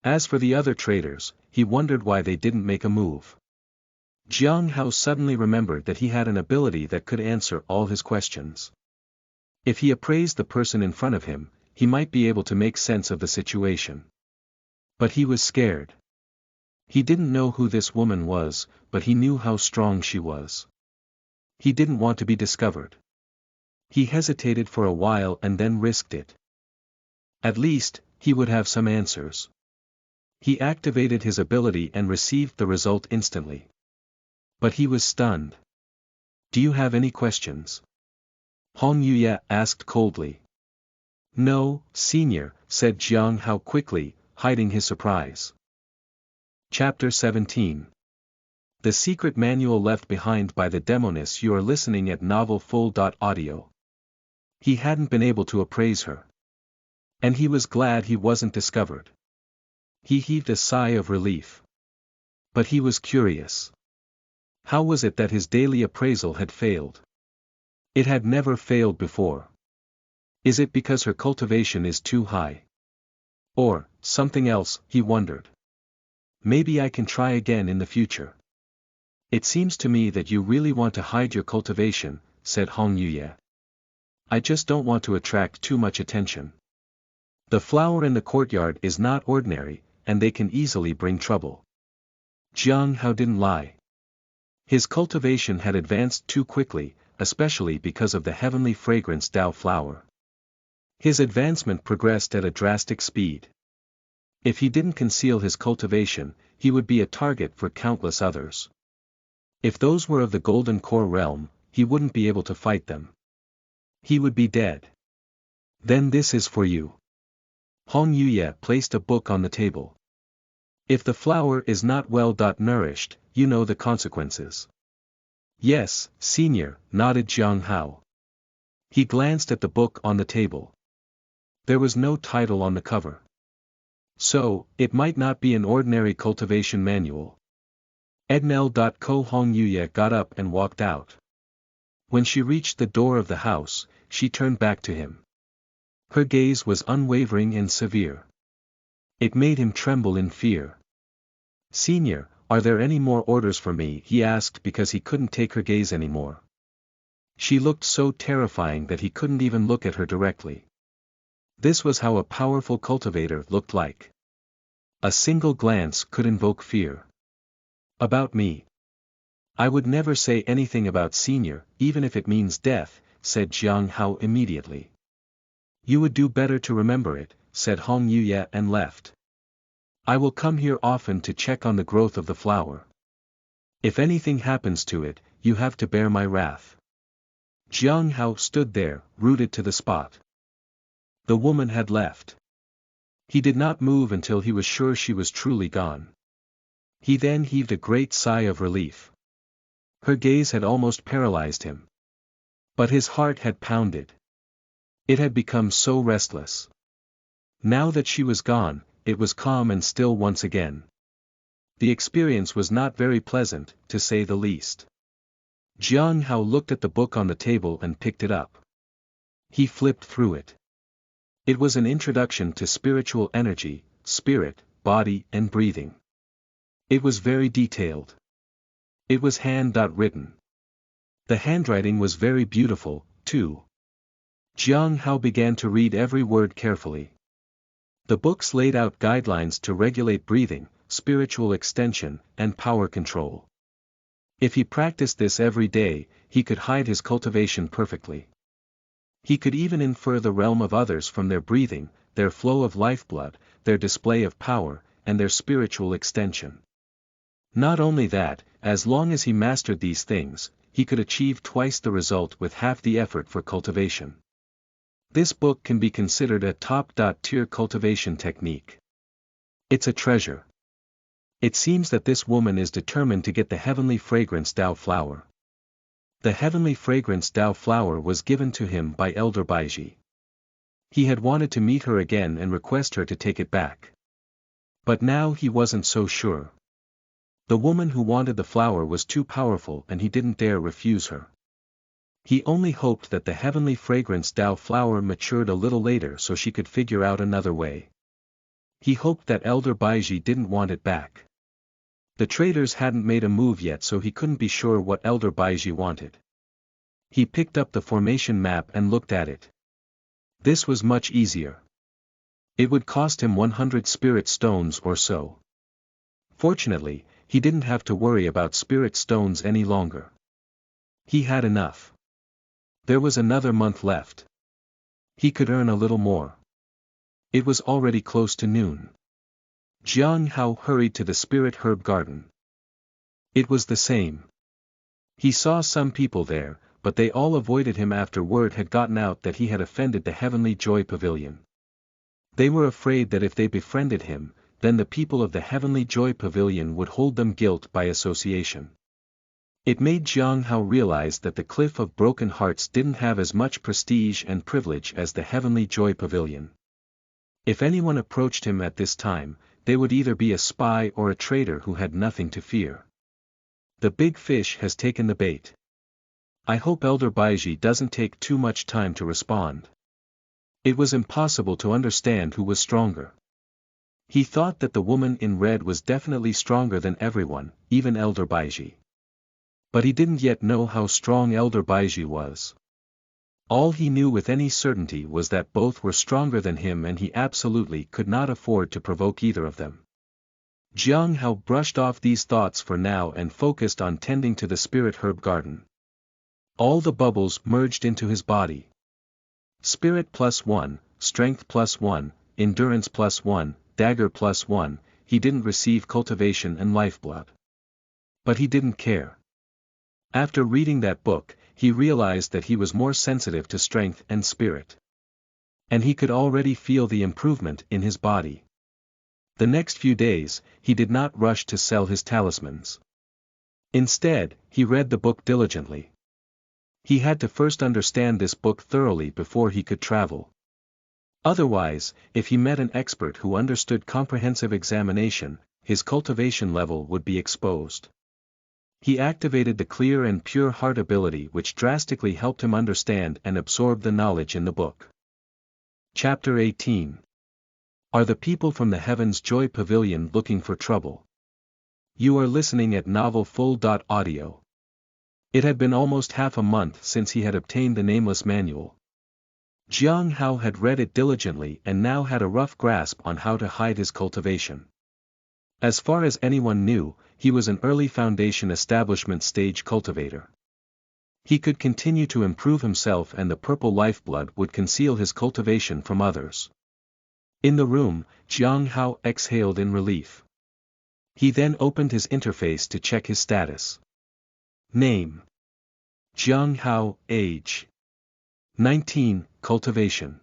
As for the other traders, he wondered why they didn't make a move. Jiang Hao suddenly remembered that he had an ability that could answer all his questions. If he appraised the person in front of him, he might be able to make sense of the situation. But he was scared. He didn't know who this woman was, but he knew how strong she was. He didn't want to be discovered. He hesitated for a while and then risked it. At least, he would have some answers. He activated his ability and received the result instantly. But he was stunned. Do you have any questions? Hong Yuye asked coldly. No, senior, said Jiang Hao quickly, hiding his surprise. Chapter 17. The secret manual left behind by the Demoness. You are listening at novelfull.audio. He hadn't been able to appraise her. And he was glad he wasn't discovered. He heaved a sigh of relief. But he was curious. How was it that his daily appraisal had failed? It had never failed before. Is it because her cultivation is too high? Or, something else, he wondered. Maybe I can try again in the future. It seems to me that you really want to hide your cultivation, said Hong Yuye. I just don't want to attract too much attention. The flower in the courtyard is not ordinary, and they can easily bring trouble. Jiang Hao didn't lie. His cultivation had advanced too quickly, especially because of the heavenly fragrance Dao flower. His advancement progressed at a drastic speed. If he didn't conceal his cultivation, he would be a target for countless others. If those were of the Golden Core realm, he wouldn't be able to fight them. He would be dead. Then this is for you. Hong Yuye placed a book on the table. If the flower is not well nourished, you know the consequences. Yes, senior, nodded Jiang Hao. He glanced at the book on the table. There was no title on the cover. So, it might not be an ordinary cultivation manual. Ednel.co. Hong Yuye got up and walked out. When she reached the door of the house, she turned back to him. Her gaze was unwavering and severe. It made him tremble in fear. Senior, are there any more orders for me? He asked because he couldn't take her gaze anymore. She looked so terrifying that he couldn't even look at her directly. This was how a powerful cultivator looked like. A single glance could invoke fear. About me. I would never say anything about senior, even if it means death, said Jiang Hao immediately. You would do better to remember it, said Hong Yuye and left. I will come here often to check on the growth of the flower. If anything happens to it, you have to bear my wrath. Jiang Hao stood there, rooted to the spot. The woman had left. He did not move until he was sure she was truly gone. He then heaved a great sigh of relief. Her gaze had almost paralyzed him. But his heart had pounded. It had become so restless. Now that she was gone, it was calm and still once again. The experience was not very pleasant, to say the least. Jiang Hao looked at the book on the table and picked it up. He flipped through it. It was an introduction to spiritual energy, spirit, body and breathing. It was very detailed. It was hand-written. The handwriting was very beautiful, too. Jiang Hao began to read every word carefully. The books laid out guidelines to regulate breathing, spiritual extension, and power control. If he practiced this every day, he could hide his cultivation perfectly. He could even infer the realm of others from their breathing, their flow of lifeblood, their display of power, and their spiritual extension. Not only that, as long as he mastered these things, he could achieve twice the result with half the effort for cultivation. This book can be considered a top-tier cultivation technique. It's a treasure. It seems that this woman is determined to get the heavenly fragrance Tao flower. The heavenly fragrance Tao flower was given to him by Elder Baiji. He had wanted to meet her again and request her to take it back. But now he wasn't so sure. The woman who wanted the flower was too powerful and he didn't dare refuse her. He only hoped that the heavenly fragrance Tao flower matured a little later so she could figure out another way. He hoped that Elder Baiji didn't want it back. The traders hadn't made a move yet so he couldn't be sure what Elder Baiji wanted. He picked up the formation map and looked at it. This was much easier. It would cost him 100 spirit stones or so. Fortunately, he didn't have to worry about spirit stones any longer. He had enough. There was another month left. He could earn a little more. It was already close to noon. Jiang Hao hurried to the spirit herb garden. It was the same. He saw some people there, but they all avoided him after word had gotten out that he had offended the Heavenly Joy Pavilion. They were afraid that if they befriended him, then the people of the Heavenly Joy Pavilion would hold them guilt by association. It made Jiang Hao realize that the Cliff of Broken Hearts didn't have as much prestige and privilege as the Heavenly Joy Pavilion. If anyone approached him at this time, they would either be a spy or a traitor who had nothing to fear. The big fish has taken the bait. I hope Elder Baiji doesn't take too much time to respond. It was impossible to understand who was stronger. He thought that the woman in red was definitely stronger than everyone, even Elder Baiji. But he didn't yet know how strong Elder Baiji was. All he knew with any certainty was that both were stronger than him and he absolutely could not afford to provoke either of them. Jiang Hao brushed off these thoughts for now and focused on tending to the spirit herb garden. All the bubbles merged into his body. Spirit +1, strength +1, endurance +1, dagger +1, he didn't receive cultivation and lifeblood. But he didn't care. After reading that book, he realized that he was more sensitive to strength and spirit. And he could already feel the improvement in his body. The next few days, he did not rush to sell his talismans. Instead, he read the book diligently. He had to first understand this book thoroughly before he could travel. Otherwise, if he met an expert who understood comprehensive examination, his cultivation level would be exposed. He activated the clear and pure heart ability which drastically helped him understand and absorb the knowledge in the book. Chapter 18. Are the people from the Heaven's Joy Pavilion looking for trouble? You are listening at novelfull.audio. It had been almost half a month since he had obtained the nameless manual. Jiang Hao had read it diligently and now had a rough grasp on how to hide his cultivation. As far as anyone knew, he was an early foundation establishment stage cultivator. He could continue to improve himself and the purple lifeblood would conceal his cultivation from others. In the room, Jiang Hao exhaled in relief. He then opened his interface to check his status. Name: Jiang Hao. Age: 19, cultivation.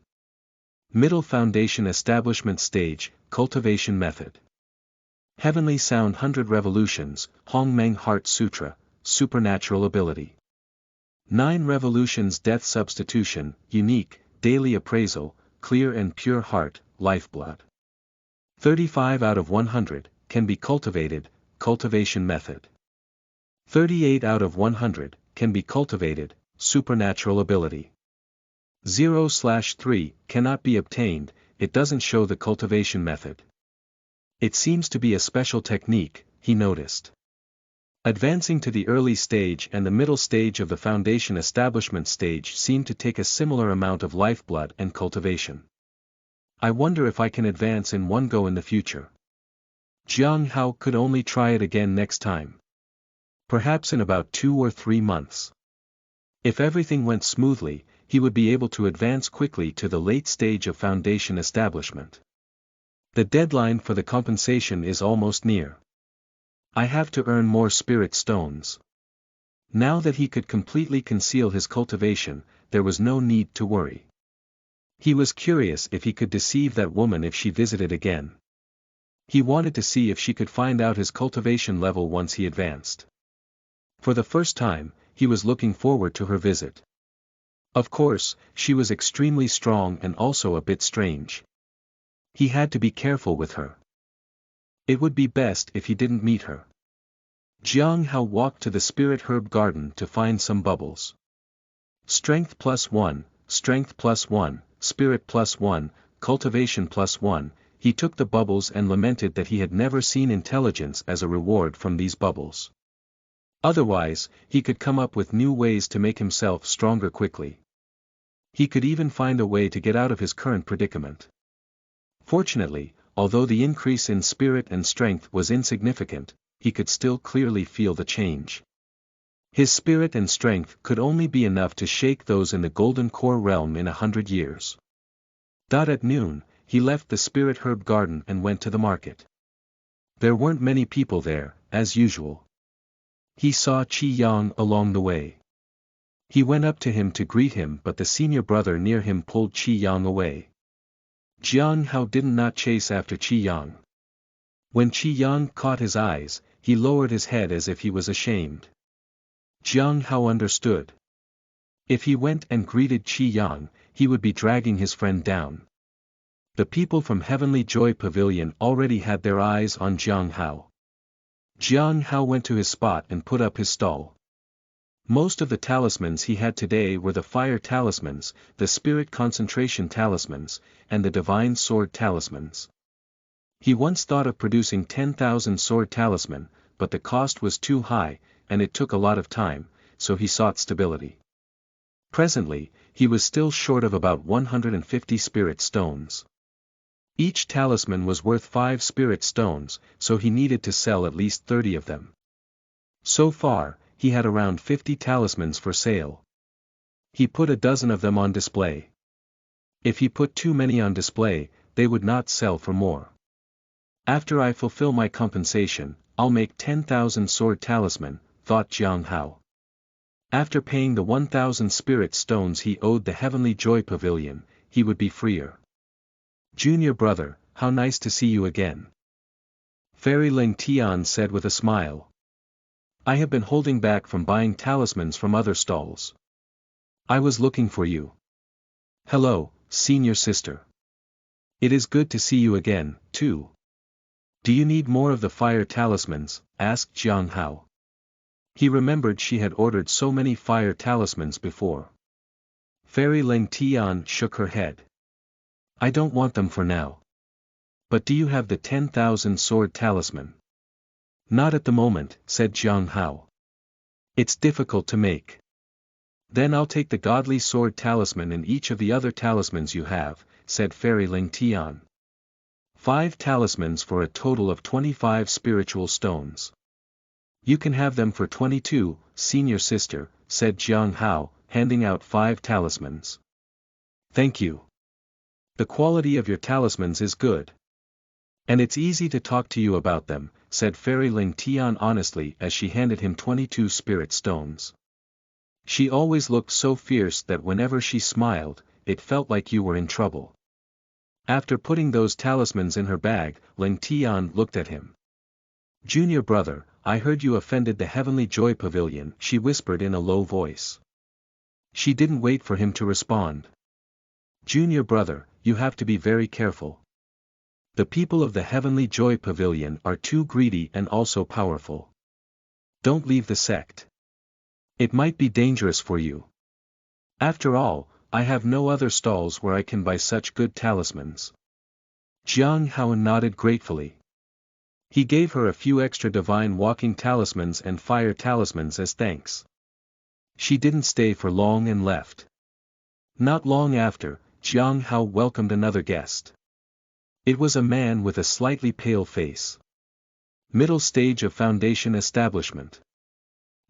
Middle foundation establishment stage, cultivation method. Heavenly Sound 100 Revolutions, Hongmeng Heart Sutra, supernatural ability. 9 revolutions death substitution, unique, daily appraisal, clear and pure heart, lifeblood. 35 out of 100, can be cultivated, cultivation method. 38 out of 100, can be cultivated, supernatural ability. 0/3, cannot be obtained, it doesn't show the cultivation method. It seems to be a special technique, he noticed. Advancing to the early stage and the middle stage of the foundation establishment stage seemed to take a similar amount of lifeblood and cultivation. I wonder if I can advance in one go in the future. Jiang Hao could only try it again next time. Perhaps in about 2 or 3 months. If everything went smoothly, he would be able to advance quickly to the late stage of foundation establishment. The deadline for the compensation is almost near. I have to earn more spirit stones. Now that he could completely conceal his cultivation, there was no need to worry. He was curious if he could deceive that woman if she visited again. He wanted to see if she could find out his cultivation level once he advanced. For the first time, he was looking forward to her visit. Of course, she was extremely strong and also a bit strange. He had to be careful with her. It would be best if he didn't meet her. Jiang Hao walked to the spirit herb garden to find some bubbles. Strength +1, strength +1, spirit +1, cultivation +1, he took the bubbles and lamented that he had never seen intelligence as a reward from these bubbles. Otherwise, he could come up with new ways to make himself stronger quickly. He could even find a way to get out of his current predicament. Fortunately, although the increase in spirit and strength was insignificant, he could still clearly feel the change. His spirit and strength could only be enough to shake those in the golden core realm in 100 years. At noon, he left the spirit herb garden and went to the market. There weren't many people there, as usual. He saw Qi Yang along the way. He went up to him to greet him, but the senior brother near him pulled Qi Yang away. Jiang Hao did not chase after Qi Yang. When Qi Yang caught his eyes, he lowered his head as if he was ashamed. Jiang Hao understood. If he went and greeted Qi Yang, he would be dragging his friend down. The people from Heavenly Joy Pavilion already had their eyes on Jiang Hao. Jiang Hao went to his spot and put up his stall. Most of the talismans he had today were the fire talismans, the spirit concentration talismans, and the divine sword talismans. He once thought of producing 10,000 sword talisman, but the cost was too high, and it took a lot of time, so he sought stability. Presently, he was still short of about 150 spirit stones. Each talisman was worth 5 spirit stones, so he needed to sell at least 30 of them. So far, he had around 50 talismans for sale. He put a dozen of them on display. If he put too many on display, they would not sell for more. After I fulfill my compensation, I'll make 10,000 sword talisman, thought Jiang Hao. After paying the 1,000 spirit stones he owed the Heavenly Joy Pavilion, he would be freer. Junior brother, how nice to see you again. Fairy Ling Tian said with a smile. I have been holding back from buying talismans from other stalls. I was looking for you. Hello, senior sister. It is good to see you again, too. Do you need more of the fire talismans? Asked Jiang Hao. He remembered she had ordered so many fire talismans before. Fairy Ling Tian shook her head. I don't want them for now. But do you have the 10,000 sword talisman? Not at the moment, said Jiang Hao. It's difficult to make. Then I'll take the godly sword talisman and each of the other talismans you have, said Fairy Ling Tian. 5 talismans for a total of 25 spiritual stones. You can have them for 22, senior sister, said Jiang Hao, handing out 5 talismans. Thank you. The quality of your talismans is good. And it's easy to talk to you about them, said Fairy Ling Tian honestly as she handed him 22 spirit stones. She always looked so fierce that whenever she smiled, it felt like you were in trouble. After putting those talismans in her bag, Ling Tian looked at him. Junior brother, I heard you offended the Heavenly Joy Pavilion, she whispered in a low voice. She didn't wait for him to respond. Junior brother, you have to be very careful. The people of the Heavenly Joy Pavilion are too greedy and also powerful. Don't leave the sect. It might be dangerous for you. After all, I have no other stalls where I can buy such good talismans. Jiang Hao nodded gratefully. He gave her a few extra divine walking talismans and fire talismans as thanks. She didn't stay for long and left. Not long after, Jiang Hao welcomed another guest. It was a man with a slightly pale face. Middle stage of foundation establishment.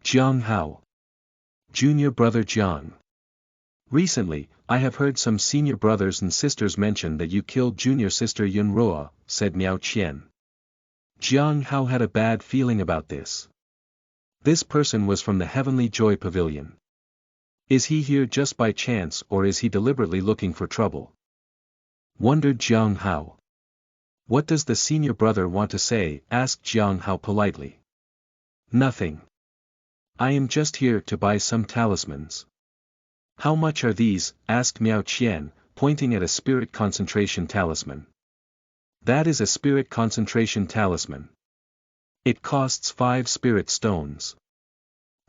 Jiang Hao. Junior brother Jiang. Recently, I have heard some senior brothers and sisters mention that you killed junior sister Yunruo, said Miao Qian. Jiang Hao had a bad feeling about this. This person was from the Heavenly Joy Pavilion. Is he here just by chance or is he deliberately looking for trouble? Wondered Jiang Hao. What does the senior brother want to say? Asked Jiang Hao politely. Nothing. I am just here to buy some talismans. How much are these? Asked Miao Qian, pointing at a spirit concentration talisman. That is a spirit concentration talisman. It costs 5 spirit stones.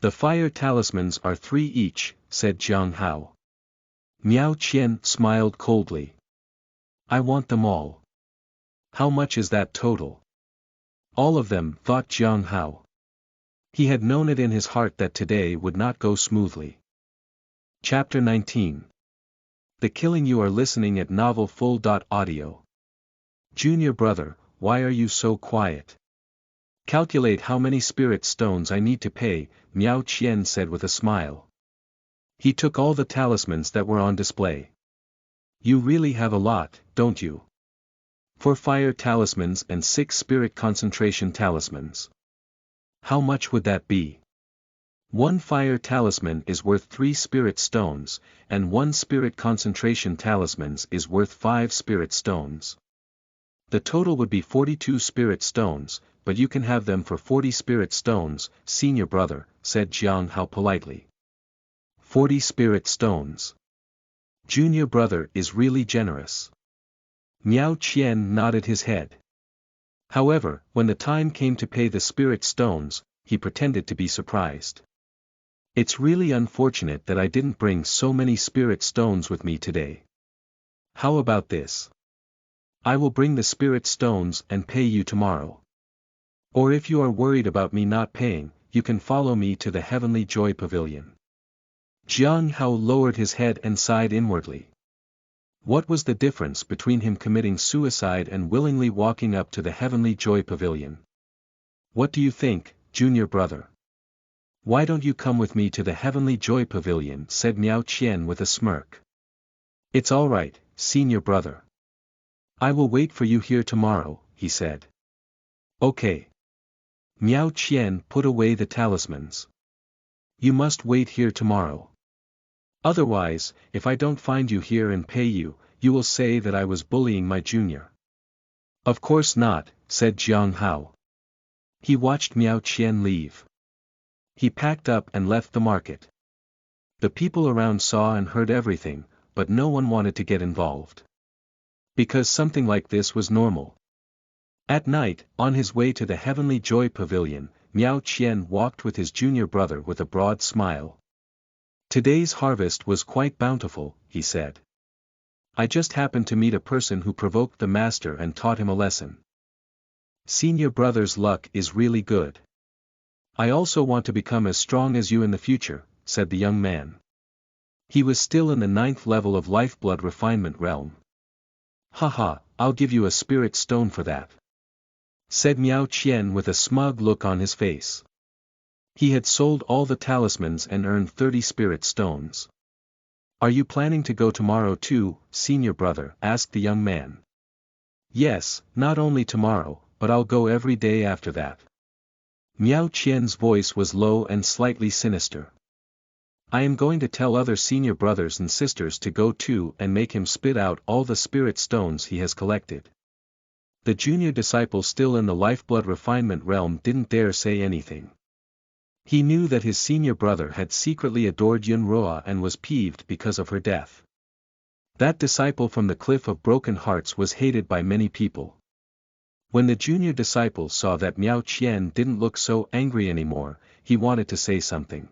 The fire talismans are 3 each, said Jiang Hao. Miao Qian smiled coldly. I want them all. How much is that total? All of them, thought Jiang Hao. He had known it in his heart that today would not go smoothly. Chapter 19. The Killing. You are listening at novelfull.audio. Junior brother, why are you so quiet? Calculate how many spirit stones I need to pay, Miao Qian said with a smile. He took all the talismans that were on display. You really have a lot, don't you? 4 fire talismans and 6 spirit concentration talismans. How much would that be? 1 fire talisman is worth 3 spirit stones, and 1 spirit concentration talismans is worth 5 spirit stones. The total would be 42 spirit stones, but you can have them for 40 spirit stones, senior brother, said Jiang Hao politely. 40 spirit stones. Junior brother is really generous. Miao Qian nodded his head. However, when the time came to pay the spirit stones, he pretended to be surprised. It's really unfortunate that I didn't bring so many spirit stones with me today. How about this? I will bring the spirit stones and pay you tomorrow. Or if you are worried about me not paying, you can follow me to the Heavenly Joy Pavilion. Jiang Hao lowered his head and sighed inwardly. What was the difference between him committing suicide and willingly walking up to the Heavenly Joy Pavilion? What do you think, junior brother? Why don't you come with me to the Heavenly Joy Pavilion? Said Miao Qian with a smirk. It's all right, senior brother. I will wait for you here tomorrow, he said. Okay. Miao Qian put away the talismans. You must wait here tomorrow. Otherwise, if I don't find you here and pay you, you will say that I was bullying my junior. Of course not, said Jiang Hao. He watched Miao Qian leave. He packed up and left the market. The people around saw and heard everything, but no one wanted to get involved. Because something like this was normal. At night, on his way to the Heavenly Joy Pavilion, Miao Qian walked with his junior brother with a broad smile. Today's harvest was quite bountiful, he said. I just happened to meet a person who provoked the master and taught him a lesson. Senior brother's luck is really good. I also want to become as strong as you in the future, said the young man. He was still in the 9th level of lifeblood refinement realm. Haha, I'll give you a spirit stone for that, said Miao Qian with a smug look on his face. He had sold all the talismans and earned 30 spirit stones. Are you planning to go tomorrow too, senior brother? Asked the young man. Yes, not only tomorrow, but I'll go every day after that. Miao Qian's voice was low and slightly sinister. I am going to tell other senior brothers and sisters to go too and make him spit out all the spirit stones he has collected. The junior disciple still in the lifeblood refinement realm didn't dare say anything. He knew that his senior brother had secretly adored Yunroa and was peeved because of her death. That disciple from the Cliff of Broken Hearts was hated by many people. When the junior disciple saw that Miao Qian didn't look so angry anymore, he wanted to say something.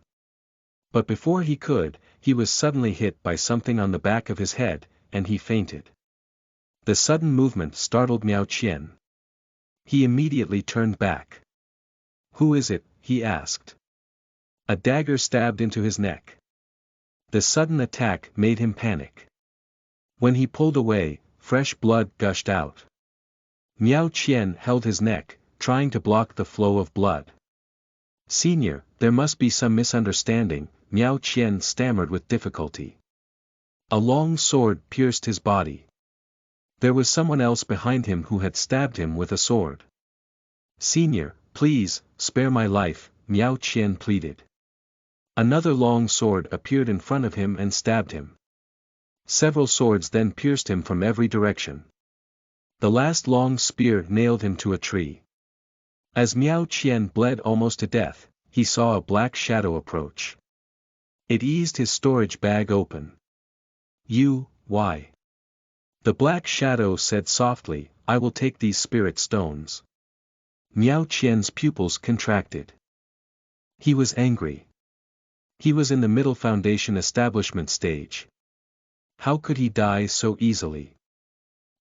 But before he could, he was suddenly hit by something on the back of his head, and he fainted. The sudden movement startled Miao Qian. He immediately turned back. "Who is it?" he asked. A dagger stabbed into his neck. The sudden attack made him panic. When he pulled away, fresh blood gushed out. Miao Qian held his neck, trying to block the flow of blood. "Senior, there must be some misunderstanding," Miao Qian stammered with difficulty. A long sword pierced his body. There was someone else behind him who had stabbed him with a sword. "Senior, please, spare my life," Miao Qian pleaded. Another long sword appeared in front of him and stabbed him. Several swords then pierced him from every direction. The last long spear nailed him to a tree. As Miao Qian bled almost to death, he saw a black shadow approach. It eased his storage bag open. Why? The black shadow said softly, "I will take these spirit stones." Miao Qian's pupils contracted. He was angry. He was in the middle foundation establishment stage. How could he die so easily?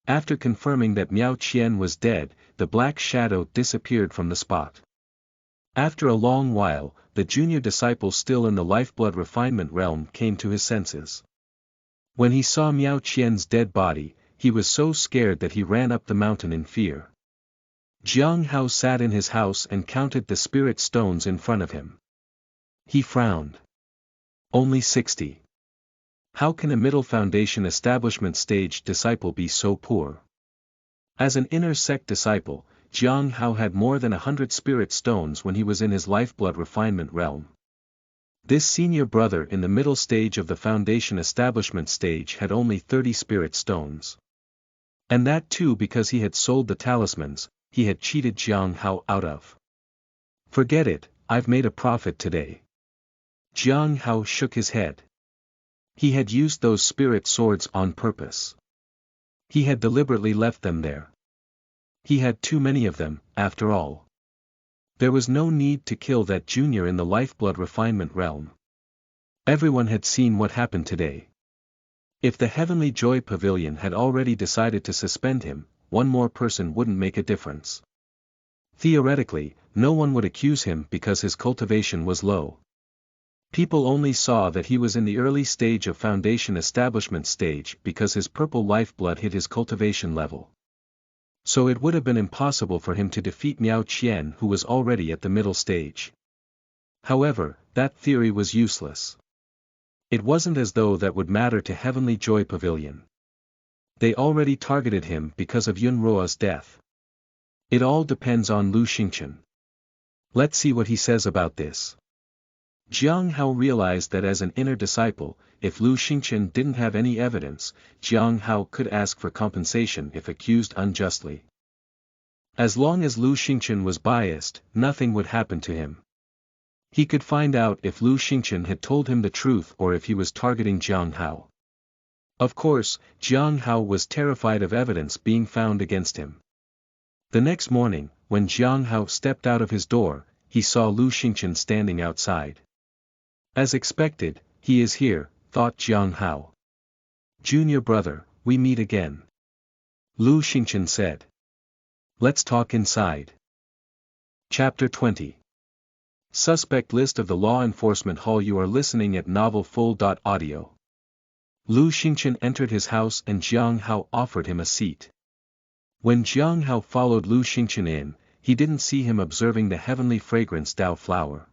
After confirming that Miao Qian was dead, the black shadow disappeared from the spot. After a long while, the junior disciple still in the lifeblood refinement realm came to his senses. When he saw Miao Qian's dead body, he was so scared that he ran up the mountain in fear. Jiang Hao sat in his house and counted the spirit stones in front of him. He frowned. Only 60. How can a middle foundation establishment stage disciple be so poor? As an inner sect disciple, Jiang Hao had more than 100 spirit stones when he was in his lifeblood refinement realm. This senior brother in the middle stage of the foundation establishment stage had only 30 spirit stones. And that too because he had sold the talismans he had cheated Jiang Hao out of. "Forget it, I've made a profit today." Jiang Hao shook his head. He had used those spirit swords on purpose. He had deliberately left them there. He had too many of them, after all. There was no need to kill that junior in the lifeblood refinement realm. Everyone had seen what happened today. If the Heavenly Joy Pavilion had already decided to suspend him, one more person wouldn't make a difference. Theoretically, no one would accuse him because his cultivation was low. People only saw that he was in the early stage of foundation establishment stage because his purple lifeblood hit his cultivation level. So it would have been impossible for him to defeat Miao Qian who was already at the middle stage. However, that theory was useless. It wasn't as though that would matter to Heavenly Joy Pavilion. They already targeted him because of Yunroa's death. It all depends on Lu Xingchen. Let's see what he says about this. Jiang Hao realized that as an inner disciple, if Lu Xingchen didn't have any evidence, Jiang Hao could ask for compensation if accused unjustly. As long as Lu Xingchen was biased, nothing would happen to him. He could find out if Lu Xingchen had told him the truth or if he was targeting Jiang Hao. Of course, Jiang Hao was terrified of evidence being found against him. The next morning, when Jiang Hao stepped out of his door, he saw Lu Xingchen standing outside. As expected, he is here, thought Jiang Hao. Junior brother, we meet again. Lu Xingchen said. Let's talk inside. Chapter 20. Suspect list of the law enforcement hall. You are listening at novelfull.audio. Lu Xingchen entered his house and Jiang Hao offered him a seat. When Jiang Hao followed Lu Xingchen in, he didn't see him observing the heavenly fragrance Dao flower.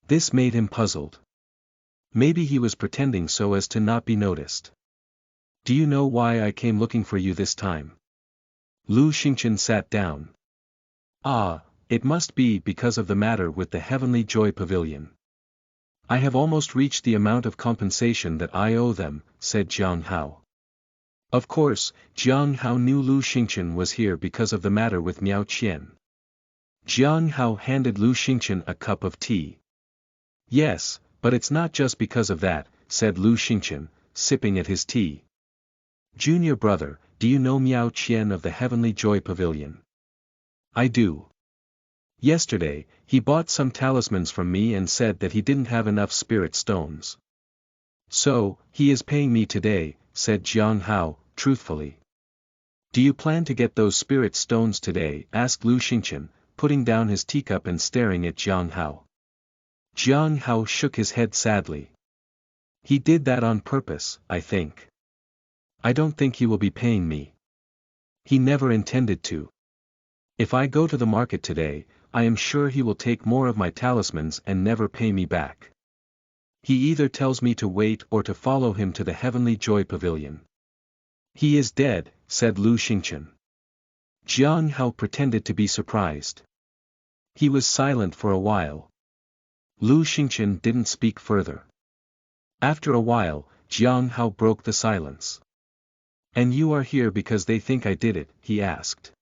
This made him puzzled. Maybe he was pretending so as to not be noticed. Do you know why I came looking for you this time? Lu Xingchen sat down. Ah, it must be because of the matter with the Heavenly Joy Pavilion. I have almost reached the amount of compensation that I owe them, said Jiang Hao. Of course, Jiang Hao knew Lu Xingchen was here because of the matter with Miao Qian. Jiang Hao handed Lu Xingchen a cup of tea. Yes, but it's not just because of that, said Lu Xingchen, sipping at his tea. Junior brother, do you know Miao Qian of the Heavenly Joy Pavilion? I do. Yesterday, he bought some talismans from me and said that he didn't have enough spirit stones. So, he is paying me today, said Jiang Hao, truthfully. Do you plan to get those spirit stones today? Asked Lu Xingchen, putting down his teacup and staring at Jiang Hao. Jiang Hao shook his head sadly. He did that on purpose, I think. I don't think he will be paying me. He never intended to. If I go to the market today, I am sure he will take more of my talismans and never pay me back. He either tells me to wait or to follow him to the Heavenly Joy Pavilion. He is dead, said Lu Xingchen. Jiang Hao pretended to be surprised. He was silent for a while. Lu Xingchen didn't speak further. After a while, Jiang Hao broke the silence. And you are here because they think I did it, he asked.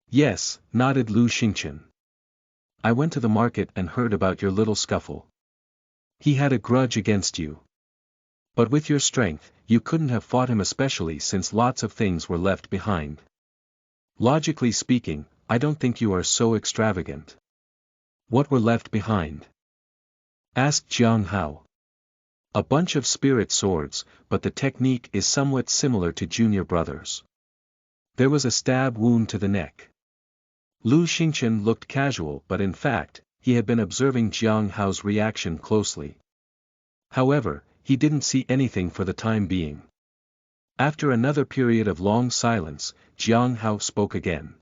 Yes, nodded Lu Xingchen. I went to the market and heard about your little scuffle. He had a grudge against you. But with your strength, you couldn't have fought him, especially since lots of things were left behind. Logically speaking, I don't think you are so extravagant. What were left behind? Asked Jiang Hao. A bunch of spirit swords, but the technique is somewhat similar to Junior Brothers. There was a stab wound to the neck. Lu Xingchen looked casual, but in fact, he had been observing Jiang Hao's reaction closely. However, he didn't see anything for the time being. After another period of long silence, Jiang Hao spoke again.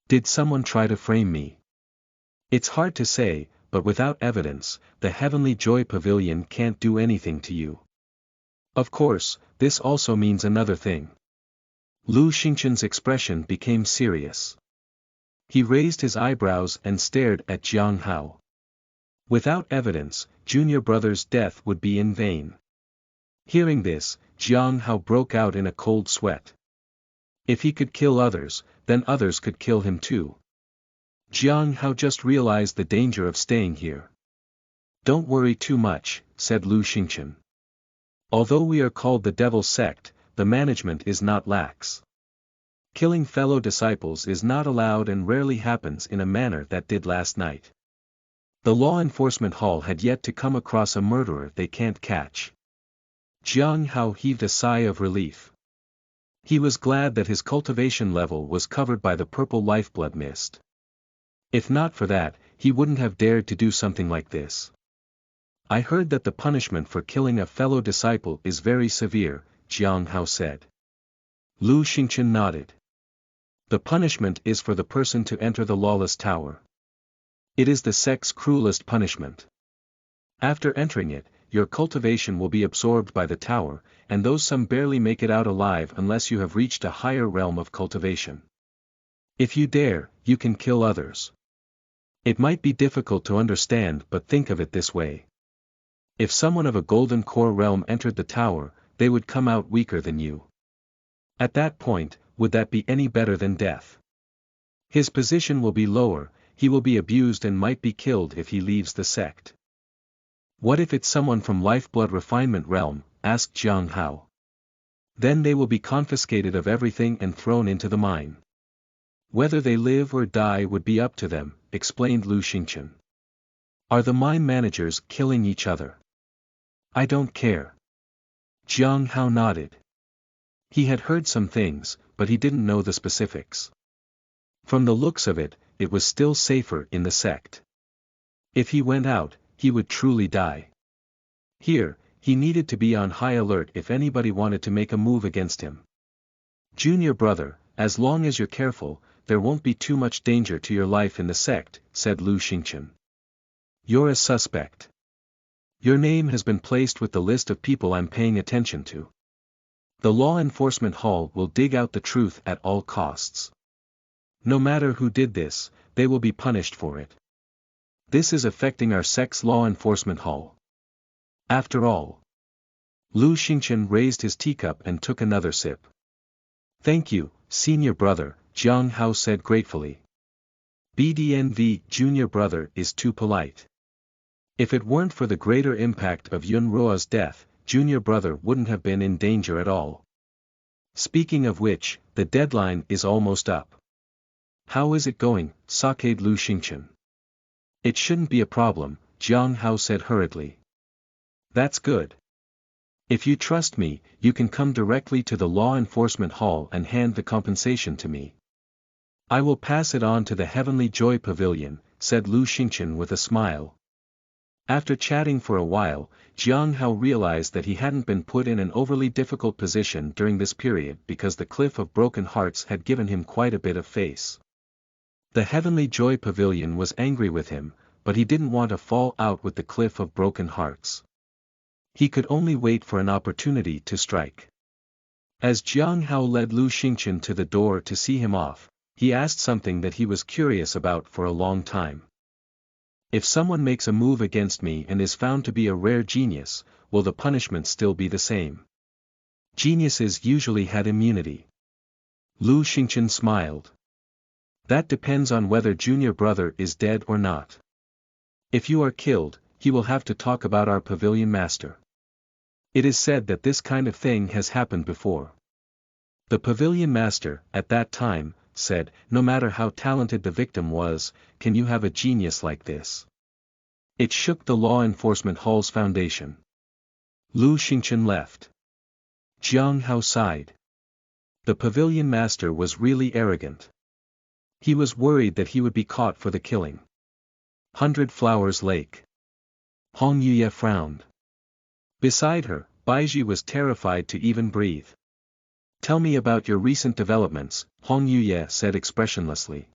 Did someone try to frame me? It's hard to say, but without evidence, the Heavenly Joy Pavilion can't do anything to you. Of course, this also means another thing. Lu Xingchen's expression became serious. He raised his eyebrows and stared at Jiang Hao. Without evidence, Junior Brother's death would be in vain. Hearing this, Jiang Hao broke out in a cold sweat. If he could kill others, then others could kill him too. Jiang Hao just realized the danger of staying here. Don't worry too much, said Lu Xingchen. Although we are called the Devil's Sect, the management is not lax. Killing fellow disciples is not allowed and rarely happens in a manner that did last night. The law enforcement hall had yet to come across a murderer they can't catch. Jiang Hao heaved a sigh of relief. He was glad that his cultivation level was covered by the purple lifeblood mist. If not for that, he wouldn't have dared to do something like this. I heard that the punishment for killing a fellow disciple is very severe, Jiang Hao said. Lu Xingchen nodded. The punishment is for the person to enter the lawless tower. It is the sect's cruelest punishment. After entering it, your cultivation will be absorbed by the tower, and those some barely make it out alive unless you have reached a higher realm of cultivation. If you dare, you can kill others. It might be difficult to understand, but think of it this way. If someone of a golden core realm entered the tower, they would come out weaker than you. At that point, would that be any better than death? His position will be lower, he will be abused and might be killed if he leaves the sect. What if it's someone from lifeblood refinement realm? Asked Jiang Hao. Then they will be confiscated of everything and thrown into the mine. Whether they live or die would be up to them, explained Lu Xingchen. Are the mine managers killing each other? I don't care. Jiang Hao nodded. He had heard some things, but he didn't know the specifics. From the looks of it, it was still safer in the sect. If he went out, he would truly die. Here, he needed to be on high alert if anybody wanted to make a move against him. Junior brother, as long as you're careful, there won't be too much danger to your life in the sect, said Lu Xingchen. You're a suspect. Your name has been placed with the list of people I'm paying attention to. The law enforcement hall will dig out the truth at all costs. No matter who did this, they will be punished for it. This is affecting our sect's law enforcement hall. After all. Lu Xingchen raised his teacup and took another sip. Thank you, senior brother, Jiang Hao said gratefully. BDNV, junior brother, is too polite. If it weren't for the greater impact of Yun Ruo's death, junior brother wouldn't have been in danger at all. Speaking of which, the deadline is almost up. How is it going, Sakade Lu Xingchen? It shouldn't be a problem, Jiang Hao said hurriedly. That's good. If you trust me, you can come directly to the law enforcement hall and hand the compensation to me. I will pass it on to the Heavenly Joy Pavilion, said Lu Xingchen with a smile. After chatting for a while, Jiang Hao realized that he hadn't been put in an overly difficult position during this period because the Cliff of Broken Hearts had given him quite a bit of face. The Heavenly Joy Pavilion was angry with him, but he didn't want to fall out with the Cliff of Broken Hearts. He could only wait for an opportunity to strike. As Jiang Hao led Lu Xingchen to the door to see him off, he asked something that he was curious about for a long time. If someone makes a move against me and is found to be a rare genius, will the punishment still be the same? Geniuses usually had immunity. Lu Xingchen smiled. That depends on whether junior brother is dead or not. If you are killed, he will have to talk about our pavilion master. It is said that this kind of thing has happened before. The pavilion master, at that time, said, no matter how talented the victim was, can you have a genius like this? It shook the law enforcement hall's foundation. Lu Xingchen left. Jiang Hao sighed. The pavilion master was really arrogant. He was worried that he would be caught for the killing. 100 Flowers Lake. Hong Yuye frowned. Beside her, Baiji was terrified to even breathe. Tell me about your recent developments, Hong Yuye said expressionlessly.